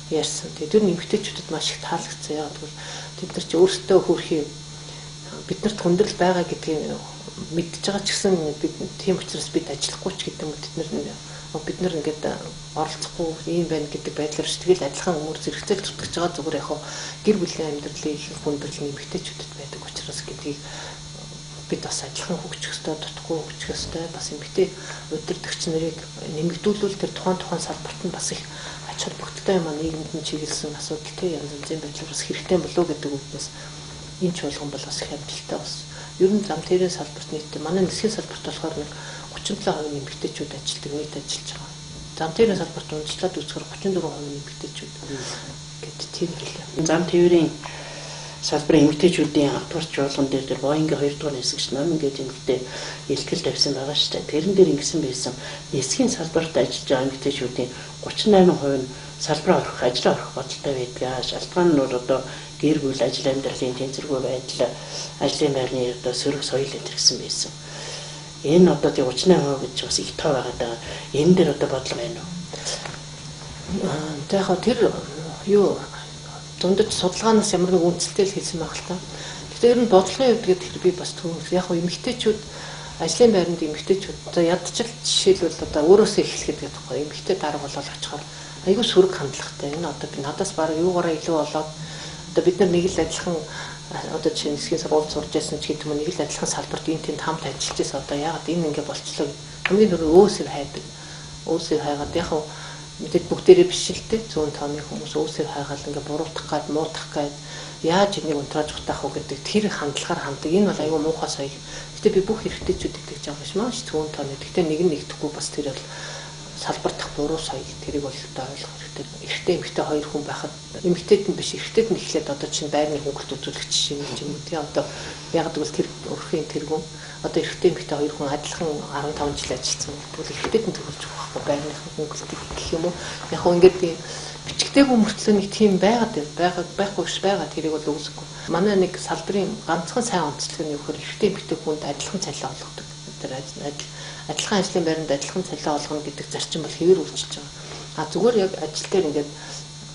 ярьсан. Тэгээд тэр эмэгтэйчүүдэд маш их таалагдсан. Яг тэгвэл тэд нар ч өөрсдөө хөрхийн биднэрт хүндрэл байгаа гэдгийг мэдж байгаа ч гэсэн бид тийм учраас бид ажиллахгүй ч гэдэг юм бид нар ингээд оролцохгүй юм байна гэдэг байдлаар сэтгэл адилхан өмөр зэрэгцээл зүтгэж байгаа зүгээр яг гэр бүлийн амьдралын их хүндрэл эмэгтэйчүүдэд байдаг учраас гэдгийг бид бас адилхан хөгжих ёстой, дутхгүй хөгжих ёстой. Бас эмэгтэй удирдагч нарыг нэмэгдүүлвэл тэр тухайн салбарт нь бас их ач холбогдолтой юм аа нийгэмд нь чиглэсэн асуудал тийм янз янзын байдлаар бас хэрэгтэй болов гэдэг үгнээс энэ чуулган бол бас их амжилттай бас. Ер нь зам тээврийн салбарт нийтдээ манай нисхийн салбарт болохоор нэг 37% эмэгтэйчүүд ажилтдаг нийт ажиллаж байгаа. Зам тээврийн салбарт унжлаад үзэхээр 34% эмэгтэйчүүд гэдэг тийм хэлээ. Зам тээврийн салбарын эмэгтэйчүүдийн авдгаар чуулган дээр тэр Боингийн 2 дугаар нисгч нам ингээд эмэгтэй илтгэл тавьсан байгаа шүү дээ. Тэрэн дээр ингэсэн байсан. Нисхийн салбарт ажиллаж байгаа эмэгтэйчүүдийн 38% нь салбараа орох, ажиллаа орох бодолтой байдаг. Шалтгаан нь бол одоо гэр бүл, ажил амьдралын тэнцвэргүй байдал, ажлын байрны одоо сөрөг соёл гэсэн байсан. Энэ одоо тий 38% гэж бас их тоо байгаа даа. Энэ дээр одоо бодлого байна уу? Тэгэхээр тэр юу дундаж судалгаанаас ямар нэг үнэлттэй л хэлсэн байх л та. Тэгэхээр ер нь бодлогын хувьд гэдэг би бас түүх яг хөө эмэгтэйчүүд ажлын байранд эмэгтэйчүүд одоо ядчил жишээлбэл одоо өөрөөсөө эхлэхэд гэдэг байхгүй эмэгтэй дарга болоод очихоор айгүй сөрөг хандлагатай. Энэ одоо би надаас баг юугаараа илүү болоод одоо бид нар нэг л адилхан одоо жишээ нь нисхийн сургууль сурж байсан ч гэдэг юм нэг л адилхан салбарт энэ тэнд хамт ажиллаж байсан одоо яагаад энэ ингэ болчлоо хамгийн түрүү өөсөв хайдаг. Өөсөв хайгаад яг хөө мэдээд бүгдээрээ биш л дээ 100 тонны хүмүүс өөсөв хайгаал ингээ буруутгах гад муудах гад яаж энийг унтрааж утаах уу гэдэг тэр хандлагаар ханддаг. Энэ бол аюу муухай соёл. Гэтэ би бүх эрэгтэйчүүд гэж байгаа биш маш 100 тонны. Гэтэ нэг нь нэгдэхгүй бас тэр бол салбар дах буруу соёл. Тэрийг бол одоо ойлгох хэрэгтэй. Эрэгтэй эмэгтэй хоёр хүн байхад эмэгтэйд нь биш эрэгтэйд нь эхлээд одоо чинь байрны хөнгөлт үзүүлэгч шиг юм тий одоо яг гэвэл тэр өрхийн тэргүүн одоо эрэгтэй эмэгтэй хоёр хүн адилхан 15 жил ажилласан бол эрэгтэйд нь төгөлж байхгүй байрны хөнгөлтийг гэх юм уу яг хөө ингээд бичгтэйг өмөртлөө нэг тийм байхгүй ш байгаа тэрийг бол үүсэхгүй. Манай нэг салбарын ганцхан сайн онцлог нь юу гэхээр эрэгтэй эмэгтэй хүнд адилхан цалин олгодог. Тэр адилхан ажлын байранд адилхан цалин олгоно гэдэг зарчим бол хэвээр үржилж байгаа. А зүгээр яг ажил дээр ингээд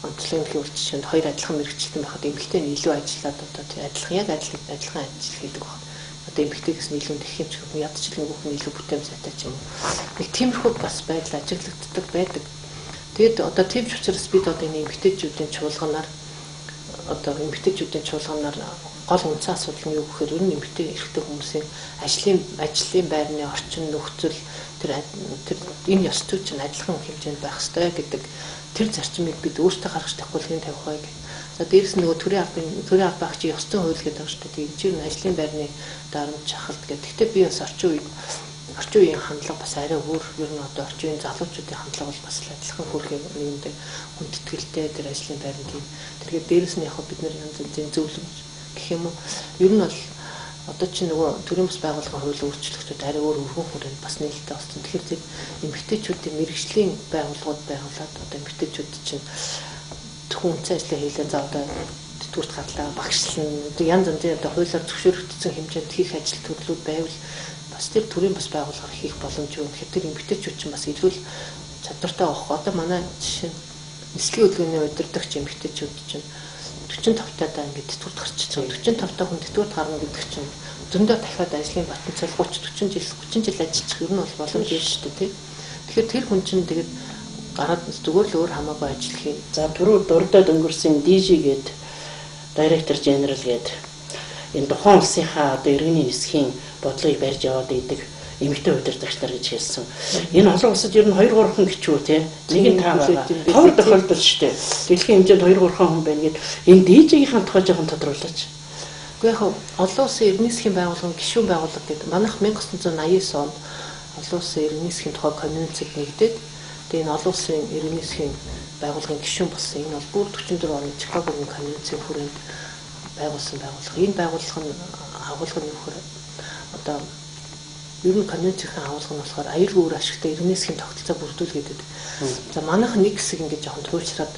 онцлогын хөвчөнд хоёр адилхан мэрэгчлэн байхад эмэгтэй нь илүү ажиллаад одоо тий адилхан ажил хийдэг баг. Одоо эмэгтэйгээс нь илүү их юм ч юм ядчил нөгөөх нь илүү бүтэм сайтай ч юм уу. Нэг тиймэрхүү бас байдал ажиглагддаг байдаг. Тэгэд одоо тийм ч учраас бид одоо энэ эмэгтэйчүүдийн чуулганаар гол үндсэн асуудал нь юу гэхээр ер нь эмэгтэй эрэгтэй хүмүүсийн ажлын байрны орчин нөхцөл тэр энэ ёс зүйн чинь адилхан хэмжээнд байх ёстой гэдэг тэр зарчмыг бид өөртөө гаргаж тавихгүйн тавих бай гэх. За дээрэс нь нөгөө төрийн албан агчийн ёс зүйн хууль гэдэг байгаа шүү дээ. Энэ чинь ажлын байрны дарамт шахалт гэдэг. Гэхдээ би бас орчин үеийн хандлага бас арай өөр ер нь одоо орчин үеийн залуучуудын хандлага бол бас адилхан хөрхийг нэгэндээ хүндэтгэлтэй тэр ажлын байранд тийм. Тэгэхээр дээрэс нь яг бид нар янз бүрийн зөвлөмж гэх юм уу. Ер нь бол Одоо чи нөгөө төрийн бас байгууллагын хууль өөрчлөгдөд арай өөр өргөн хүрээнд бас нээлттэй болсон. Тэгэхээр зэрэг эмэгтэйчүүдийн мэрэгжлийн байгууллагууд байгуулад одоо эмэгтэйчүүд чинь зөвхөн үнцэн ажлаа хийлээ за одоо тэтгэврт гарлаа багшлан янз янзын одоо хуулиар зөвшөөрөгдсөн хэмжээнд хийх ажил төрлүүд байвал бас тэр төрийн бас байгууллагаар хийх боломж юу гэхээр тэр эмэгтэйчүүд чинь бас илүү чадвартай авах. Одоо манай жишээ нь нислэгийн хөдөлгөөний удирдагч эмэгтэйчүүд чинь 45 таадаа ингээд тэтгэврт гарчихсан. 45 таа хүн тэтгэврт гарна гэдэг чинь зөндөө дахиад ажлын потенциал 30 жил ажиллах юм нь бол боломж юм шүү дээ тий. Тэгэхээр тэр хүн чинь тэгээд гараад зүгээр л өөр хамаагүй ажиллах юм. За түрүү дурдаад өнгөрсөн DG гээд Director General гээд энэ тухайн улсынхаа одоо иргэний нисхийн бодлогыг барьж яваад идэг эмэгтэй удирдагч нар гэж хэлсэн. Энэ олон улсад ер нь 2-3 хүн гिचүү тий. Нэг нь таа байгаа. Товор тохиолдол шүү дээ. Дэлхийн хэмжээнд 2-3 хүн байна гэд энэ DG-ийн тухай жоохон тодруулаач. Гэхдээ яг олон улсын иргэний нисхийн байгууллагын гишүүн байгууллага гэдэг манайх 1989 онд олон улсын иргэний нисхийн тухай конвенцэд нэгдээд тэгээ энэ олон улсын иргэний нисхийн байгууллагын гишүүн болсон. Энэ бол бүр 44 оны Чикагогийн конвенцийн хүрээнд байгуулсан байгууллага. Энэ байгууллага нь агуулга нь нөхөр одоо ер нь конвенцийн агуулга нь болохоор аюулгүй үр ашигтай иргэний нисхийн тогтолцоо бүрдүүлгээд. За манайх нэг хэсэг ингэж жоохон туйлшраад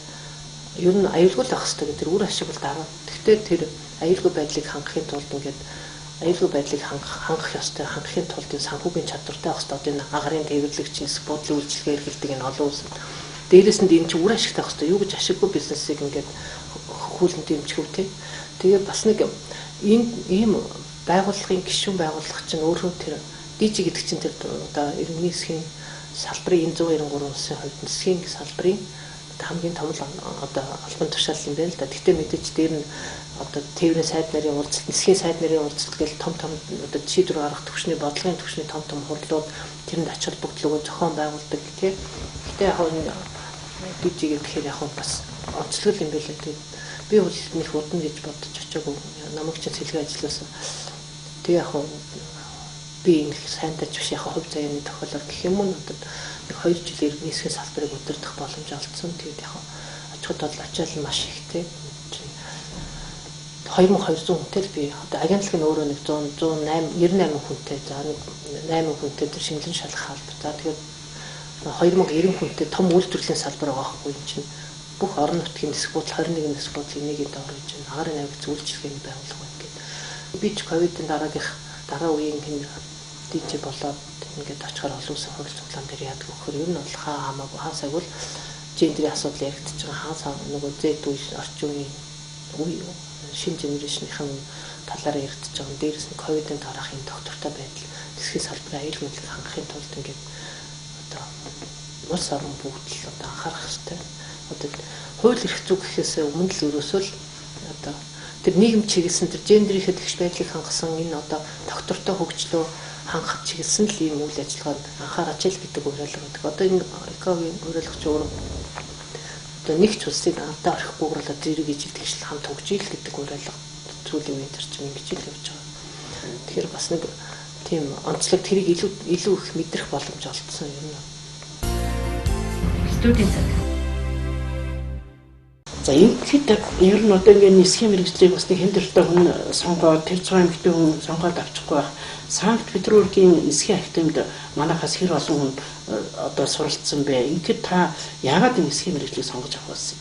ер нь аюулгүй л байх хэрэгтэй гэдэг үр ашиг бол дараа. Гэхдээ тэр аюулгүй байдлыг хангахын тулд ингээд аюулгүй байдлыг хангах ёстой хангахын тулд энэ санхүүгийн чадвартай байх хэрэгтэй. Одоо энэ агарын тээвэрлэгч нисэх бодлын үйлчилгээ эрхэлдэг энэ олон улсад дээрээс нь энэ чинь үр ашигтай байх хэрэгтэй. Юу гэж ашиггүй бизнесийг ингээд хүүлэн дэмжих үү те. Тэгээ бас нэг ийм байгууллагын гишүүн байгууллага чинь өөрөө тэр DG гэдэг чинь тэр одоо иргэний нисхийн салбарын 193 улсын хувьд нисхийн салбарын хамгийн том одоо албан тушаал юм байна л да. Гэхдээ мэдээж дээр нь одоо тээврийн сайд нарын уулзалт, нисхийн сайд нарын уулзалт гэл том одоо шийдвэр гаргах төвчний бодлогын төвчний том хурлууд тэрэнд ач холбогдлогоо зохион байгуулдаг тийм. Гэтэ яг энэ DG гэхээр яг бас онцлог юм байлаа тийм. Би бол нэг удан гэж бодож очоогүй намайг ч цэлгээ ажилласан. Тэгээ яг би энэ сайнтай ч биш яг хувь заяаны тохиолдол гэх юм уу надад нэг 2 жилээр нисхийн салбарыг удирдах боломж олдсон. Тэгээд яг ач холбогдол ачаал маш ихтэй. 2200 хүнтэй л би одоо агентлаг нь өөрөө нэг 198 хүнтэй за 8 хүнтэй тэр шинжилэн шалгах албар. За тэгээд 2090 хүнтэй том үйлдвэрлэлийн салбар байгаа хгүй юм чинь бүх орон нутгийн нисэх бодол 21 нисэх бодлын нэг энэ доор гэж байна. Агарын навиг зөвлөлтийн байгууллага байна гэдэг. Би ч ковидын дараа үеийн хин DG болоод ингээд очихоор олон улсын хууль зохиолын дээр яадаг вөхөр ер нь бол хамаагүй хаасайг бол гендрийн асуудал яригдчихэж байгаа хаасаа нөгөө Z үе орчин үеийн шинэ генерашныхын талаар яригдчихэж байгаа. Дээрээс нь ковидын дараахын доктортой байдал дэлхийн салбарын аюулгүй байдлыг хангахын тулд ингээд одоо улс орон бүгд л одоо анхаарах хэрэгтэй. Одоо хууль эрх зүйн гэхээс өмнө л ерөөсөө л одоо тэр нийгэм чиглэсэн тэр гендрийнхээ тэгш байдлыг хангасан энэ одоо доктортой хөгжлөө хангах чиглэсэн л ийм үйл ажиллагаанд анхаарч ил гэдэг уриалга гэдэг. Одоо энэ экогийн уриалгач өөрөө одоо нэг ч улсыг ардаа орхихгүйгээр л зэрэг ижил тэгшл хамт хөгжийл гэдэг уриалга зүйлийн үеийн төрчм ингэж л явж байгаа. Тэгэхээр бас нэг тийм онцлог тэрийг илүү их мэдрэх боломж олдсон юм. Студент цаг. За ингээд ер нь одоо ингээд нисхийн мэргэжлийг бас нэг хэмдэртэй хүн сонгоод тэр цаа эмэгтэй хүн сонгоод авчихгүй байх. Санкт Петербургийн нисхийн академид манайхаас хэр олон хүн одоо суралцсан бэ? Ингээд та яагаад энэ нисхийн мэргэжлийг сонгож авах болсон?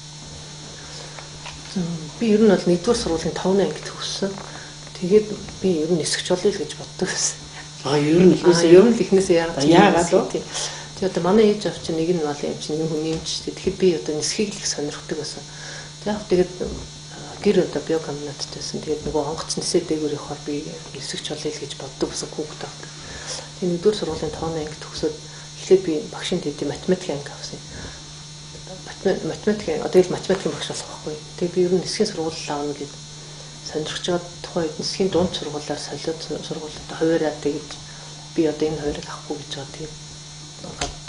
Би ер нь бол 1-р сургуулийн 5 анги төгссөн. Тэгээд би ер нь нисгч болъё л гэж боддог байсан. Ер нь эхнээсээ яагаад вэ? Тэгээд одоо манай ээж авч нэг нь бол юм чинь нэг хүн юмч. Тэгэхээр би одоо нисхийг л их сонирхдаг байсан. Тэгээд гэр одоо биокомбинаттайсэн. Тэгээд нөгөө онгоц нисээ дээгүүр явахаар би нисгч болъё л гэж боддог байсан хүүхэд тавтай. Тэгээд 1-р сургуулийн 5 анги төгсөөд эхлээд би багшийн дэдийн математикийн анги авсан. Математикийн одоо л математикийн багш болох байхгүй. Тэгээд би ер нь нисхийн сургууль аавна гэж сонирхож байгаа тухай нисхийн дунд сургуулиар солиод сургуулиуд хуваараа тэгээд би одоо энэ хуваарийг авахгүй гэж байгаа. Тэгээд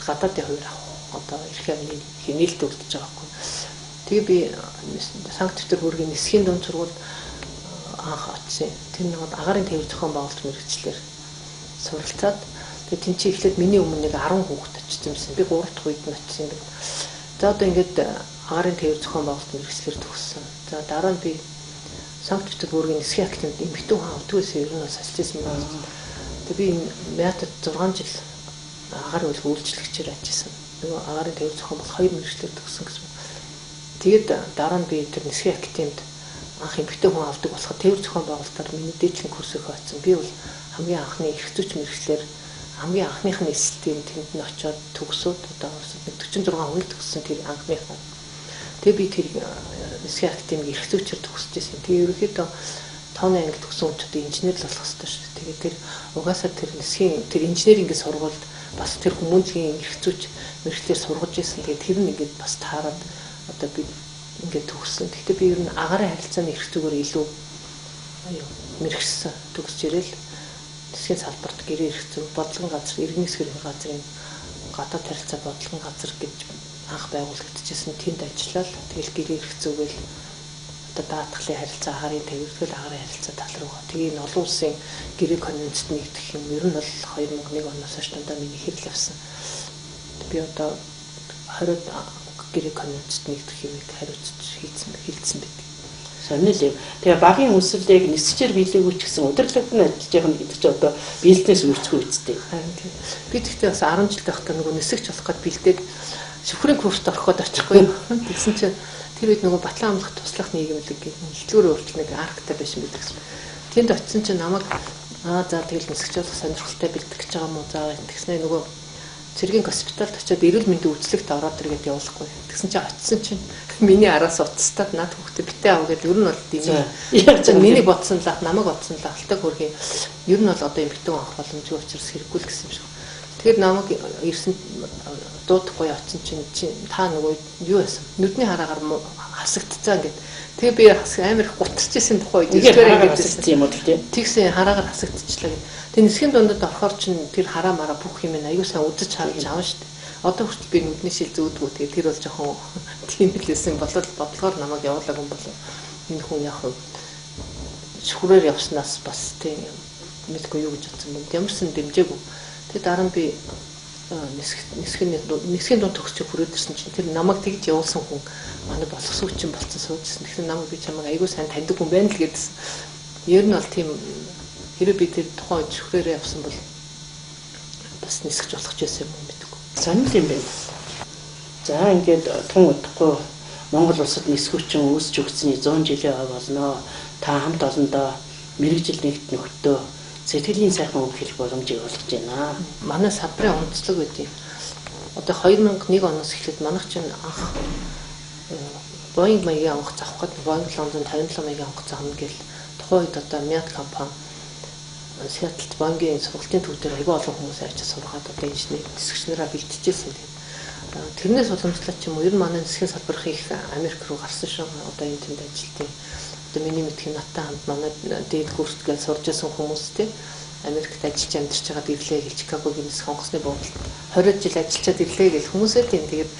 гадаадын хуваар авах одоо эрх амны нээлттэй үлдэж байгаа байхгүй. Тэгээ би Санкт Петербургийн нисхийн дунд сургууль анх очив. Тэр нэг агарын тээвэр зохион байгуулалт мэргэжлэр суралцаад тэгээ тэнцээ эхлээд миний өмнө нэг 10 хүүхэд очсон юмсан. Би 3 дахь үед нь очсон юм байна. За одоо ингээд агарын тээвэр зохион байгуулалт мэргэжлэр төгссөн. За дараа нь би Санкт Петербургийн нисхийн актанд эмэгтэй хүн авдаггүйс ер нь сасч ирсэн байна. Тэгээ би Мятад 6 жил агаар үйл үйлчлэгчээр ажилласан. Нөгөө агарын төвөр зохион бол 2 мэргэжлэр төгсөн гэсэн. Тэгээд дараа нь би тэр нисхийн актанд анх эмэгтэй хүн авдаг болоход төвөр зохион байгуулалтаар миний дээдлийн курсыг хойцсон. Би бол хамгийн анхны эрх зүйч мэргэжлэр хамгийн анхных нь эсэлтийн тэнд нь очиод төгсөөд одоо 46 хүн төгссөн тэр анхныхаа. Тэгээ би тэр нисхийн актадемиг эрх зүйчээр төгсөж байсан. Тэгээ ерөнхийдөө тооны анги төгсөн хүмүүсд инженер л болох хэрэгтэй шүү дээ. Тэгээ тэр угаасаа тэр нисхийн тэр инженерингийн сургуульд бас тэр хүмүүнлэгийн эрх зүйч мэргэжлэр сургаж байсан. Тэгээ тэр нь ингээд бас таарад одоо би ингээд төгссөн. Гэхдээ би ер нь агарын харилцааны эрх зүгээр илүү мэргэжсэн төгсж ирэл нисхийн салбарт гэрээ эрх зүй, бодлогын газар, иргэн засгийн газрын гадаад харилцаа бодлогын газар гэж анх байгуулагдчихсан. Тэнд ажиллаад тэгэл гэрээ эрх зүйгээл одоо даатгалын харилцаа, агарын төвөргөл агарын харилцаа тал руугаа. Тэгээ энэ олон улсын гэрээ конвенцэд нэгдэх юм. Ер нь бол 2001 оноос хойш дандаа миний хэрэл явсан. Би одоо 20 гэрээ конвенцэд нэгдэх юмыг хариуцж хийцэн байдаг. Сонирхол юм. Тэгээ багийн өсвөлийг нисчээр биелээгүй ч гэсэн удирдлагад нь ажиллаж байгаа нь гэдэг чинь одоо бизнес үүсгэх үстэй. Харин тийм. Би тэгтээ бас 10 жил байхдаа нөгөө нисгч болох гээд бэлдээд шүхрийн курст ороход очихгүй. Тэгсэн чинь тэр үед нөгөө Батлан амлах туслах нийгэмлэг гэх хэлтгүүрээ өөрчлөлт нэг аргатай байсан байдаг гэсэн. Тэнд очисон чинь намайг за тэгэл нисгч болох сонирхолтой бэлдэх гэж байгаа юм уу? За тэгснээр нөгөө цэргийн госпитальд очиод эрүүл мэндийн үйлчлэгт ороод иргээд явуулахгүй. Тэгсэн чинь очисон чинь миний араас уцстаад над хүүхдээ битээ ав гэдэг ер нь бол тийм. Миний бодсон лах, намайг бодсон лахалтай хөрхий. Ер нь бол одоо эмэгтэй авах боломжгүй учраас хэрэггүй л гэсэн юм шиг. Тэгэхээр намайг ирсэн дуудахгүй очисон чинь та нөгөө юу байсан? Нүдний хараагаар хасагдцаа ингээд. Тэгээ би амар их гутарчсэн тухай үед ирсээр гэдэг юм уу тийм. Тэгсэн хараагаар хасагдчихлаа гэдэг. Тэгээ нисхийн дундад орохоор чинь тэр хараа мараа бүх юм аягүй сайн үзэж харж аав шүү дээ. Одоо хүртэл би нүдний шил зүүдгүү тэгээ тэр бол жоохон тийм л байсан болоод бодлогоор намайг явуулаагүй юм болов. Энэ хүн яг шүхрээр явснаас бас тийм мэдгүй юу гэж бодсон юм. Ямарсан дэмжээгүй. Тэгээ дараа нь би нисхийн дунд төгсч хүрээд ирсэн чинь тэр намайг тэгж явуулсан хүн манай боловсрууччин болцсон суужсэн. Тэгэхээр намайг би чамайг аягүй сайн таньдаг хүн байна л гэдсэн. Ер нь бол тийм хэрэв би тэр тухайн шүхрээрээ явсан бол бас нисгэж болох ч байсан юм мэдгүй. Сонирхол юм байна. За ингээд тун удахгүй Монгол улсад нисгүүчин үүсч өгсөний 100 жилийн ой болно. Та хамт олондоо мэрэгжил нэгт нөхдөө сэтгэлийн сайхан өмхөх боломжийг олгож байна. Манай салбарын онцлог үүдээ. Одоо 2001 оноос эхлээд манайх чинь анх Boeing маягийн онгоц авах гэдэг Boeing 757 маягийн онгоц авах гэл тухайн үед одоо Мят компани Сиэтлд Боингийн сургалтын төв дээр аягүй олон хүмүүс ажиллаж сургаад одоо инженер нисгчнэраа бэлтжижсэн. Тэрнээс уламжлаад ч юм уу ер нь манай нисхийн салбарх их Америк руу гарсан шүү. Одоо энэ тэнд ажилтیں۔ Одоо миний мэдхийн наттай хамт манай дээд курст гэж сурж байсан хүмүүс те Америкт ажиллаж амьдарч байгаад ирлээ гэж Чикагогийн нисэх онгоцны буудлын 20 жил ажиллаад ирлээ гэх хүмүүсээ тийм. Тэгээд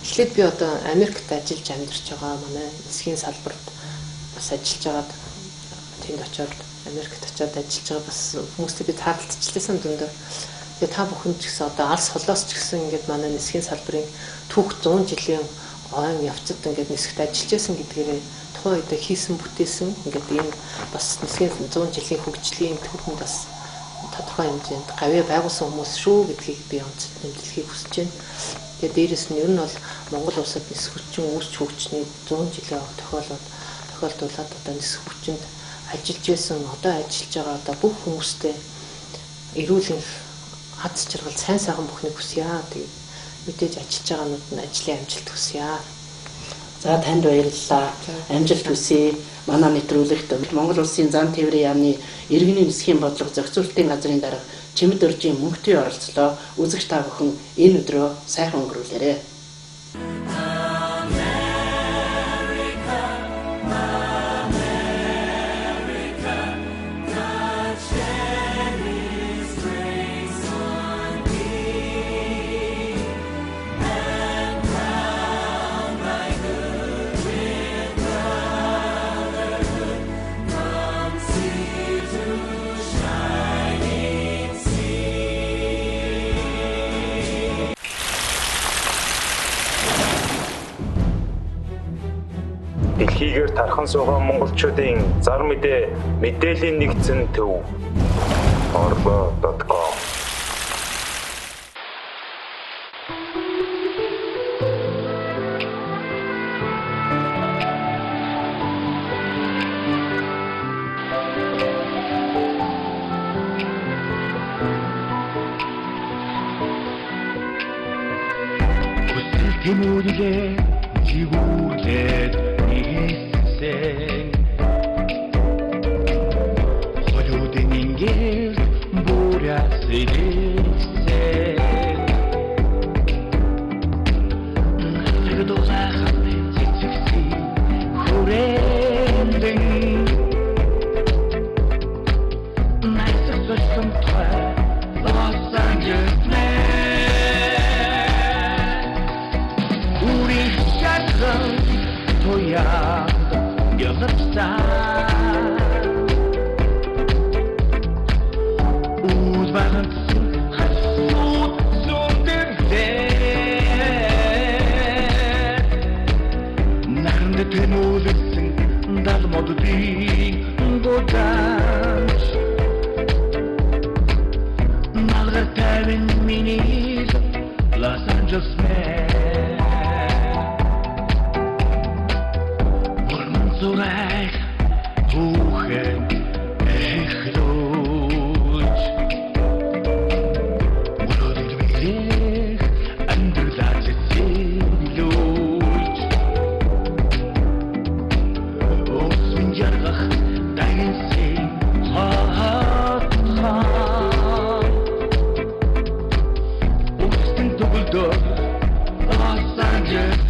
эхлээд би одоо Америкт ажиллаж амьдарч байгаа манай нисхийн салбарт бас ажиллаж байгаад тэнд очиод Америкт очиод ажиллаж байгаа бас хүмүүстэй би таарлцчихлээсэн дүндээ. Тэгээ та бүхэн ч гэсэн одоо алс холоос ч гэсэн ингээд манай нисхийн салбарын түүх 100 жилийн ойн явцад ингээд нисгт ажиллаж байсан гэдгээрээ тухайн үед хийсэн бүтээсэн ингээд энэ бас нисхийн 100 жилийн хөгжлийн түүхэнд бас тодорхой хэмжээнд гавьяа байгуулсан хүмүүс шүү гэдгийг би онцлог нэмэлтийг хүсэж байна. Тэгээ дээрэс нь ер нь бол Монгол улсад нисэх хүчин үүсч хөгжсөний 100 жилийн тохиолдуулаад одоо нисэх хүчинд ажиллаж байсан одоо ажиллаж байгаа одоо бүх хүмүүстэй эрүүл хаз жаргал сайн сайхан бүхнийг хүсье. Тэгээд мэдээж ажиллаж байгаанууд нь ажлын амжилт хүсье. За танд баярлалаа. Амжилт хүсье. Манай нэвтрүүлэгт Монгол улсын зан тээврийн яамны иргэний нисхийн бодлого зохицуулалтын газрын дарга Чимэд Оржийн мөнхтөө оролцлоо. Үзэгч та бүхэн энэ өдрөө сайхан өнгөрүүлээрэй. Дэлхийгээр тархан суугаа монголчуудын зар мэдээ мэдээллийн нэгдсэн төв orlo.com Тимүрилээ жигүүлээд нэгсэн Холиудын ингээд бүрясэлсэн Тэгдозахан цэцэгси хүрээндэн Найсагсан тва Los Angeles Toyag gözüpsen Uzmanınsın hasut sürdürde Nerede temizsin dalmadı değil bodanç Nalga tevin minis Los Angeles Зураг хүүхэн эхлүүч Мөрөдөд мэлэх амьдралаа зэлүүлж Осмин яргах дайнсын хаатхан Устын төгөлдөр Los Angeles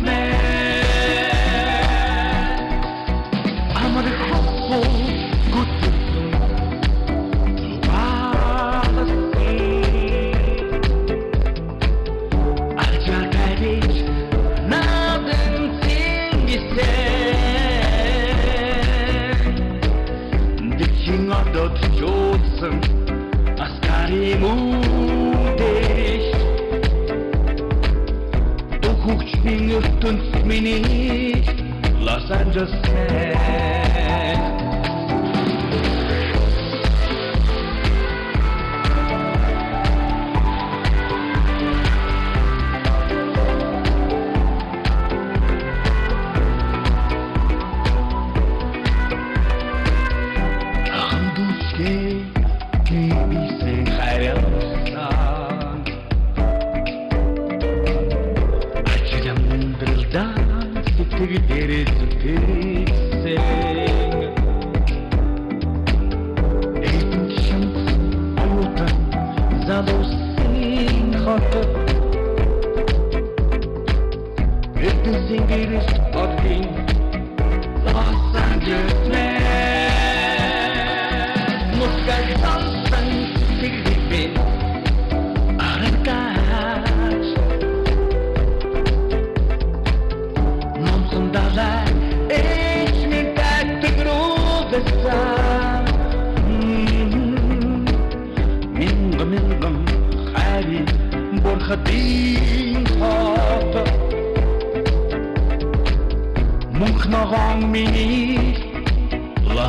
Аскари мудеш Тухучний ертөнц миний Los Angeles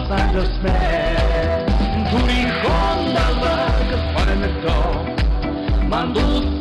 Los Angeles Turihon dalga, Mandus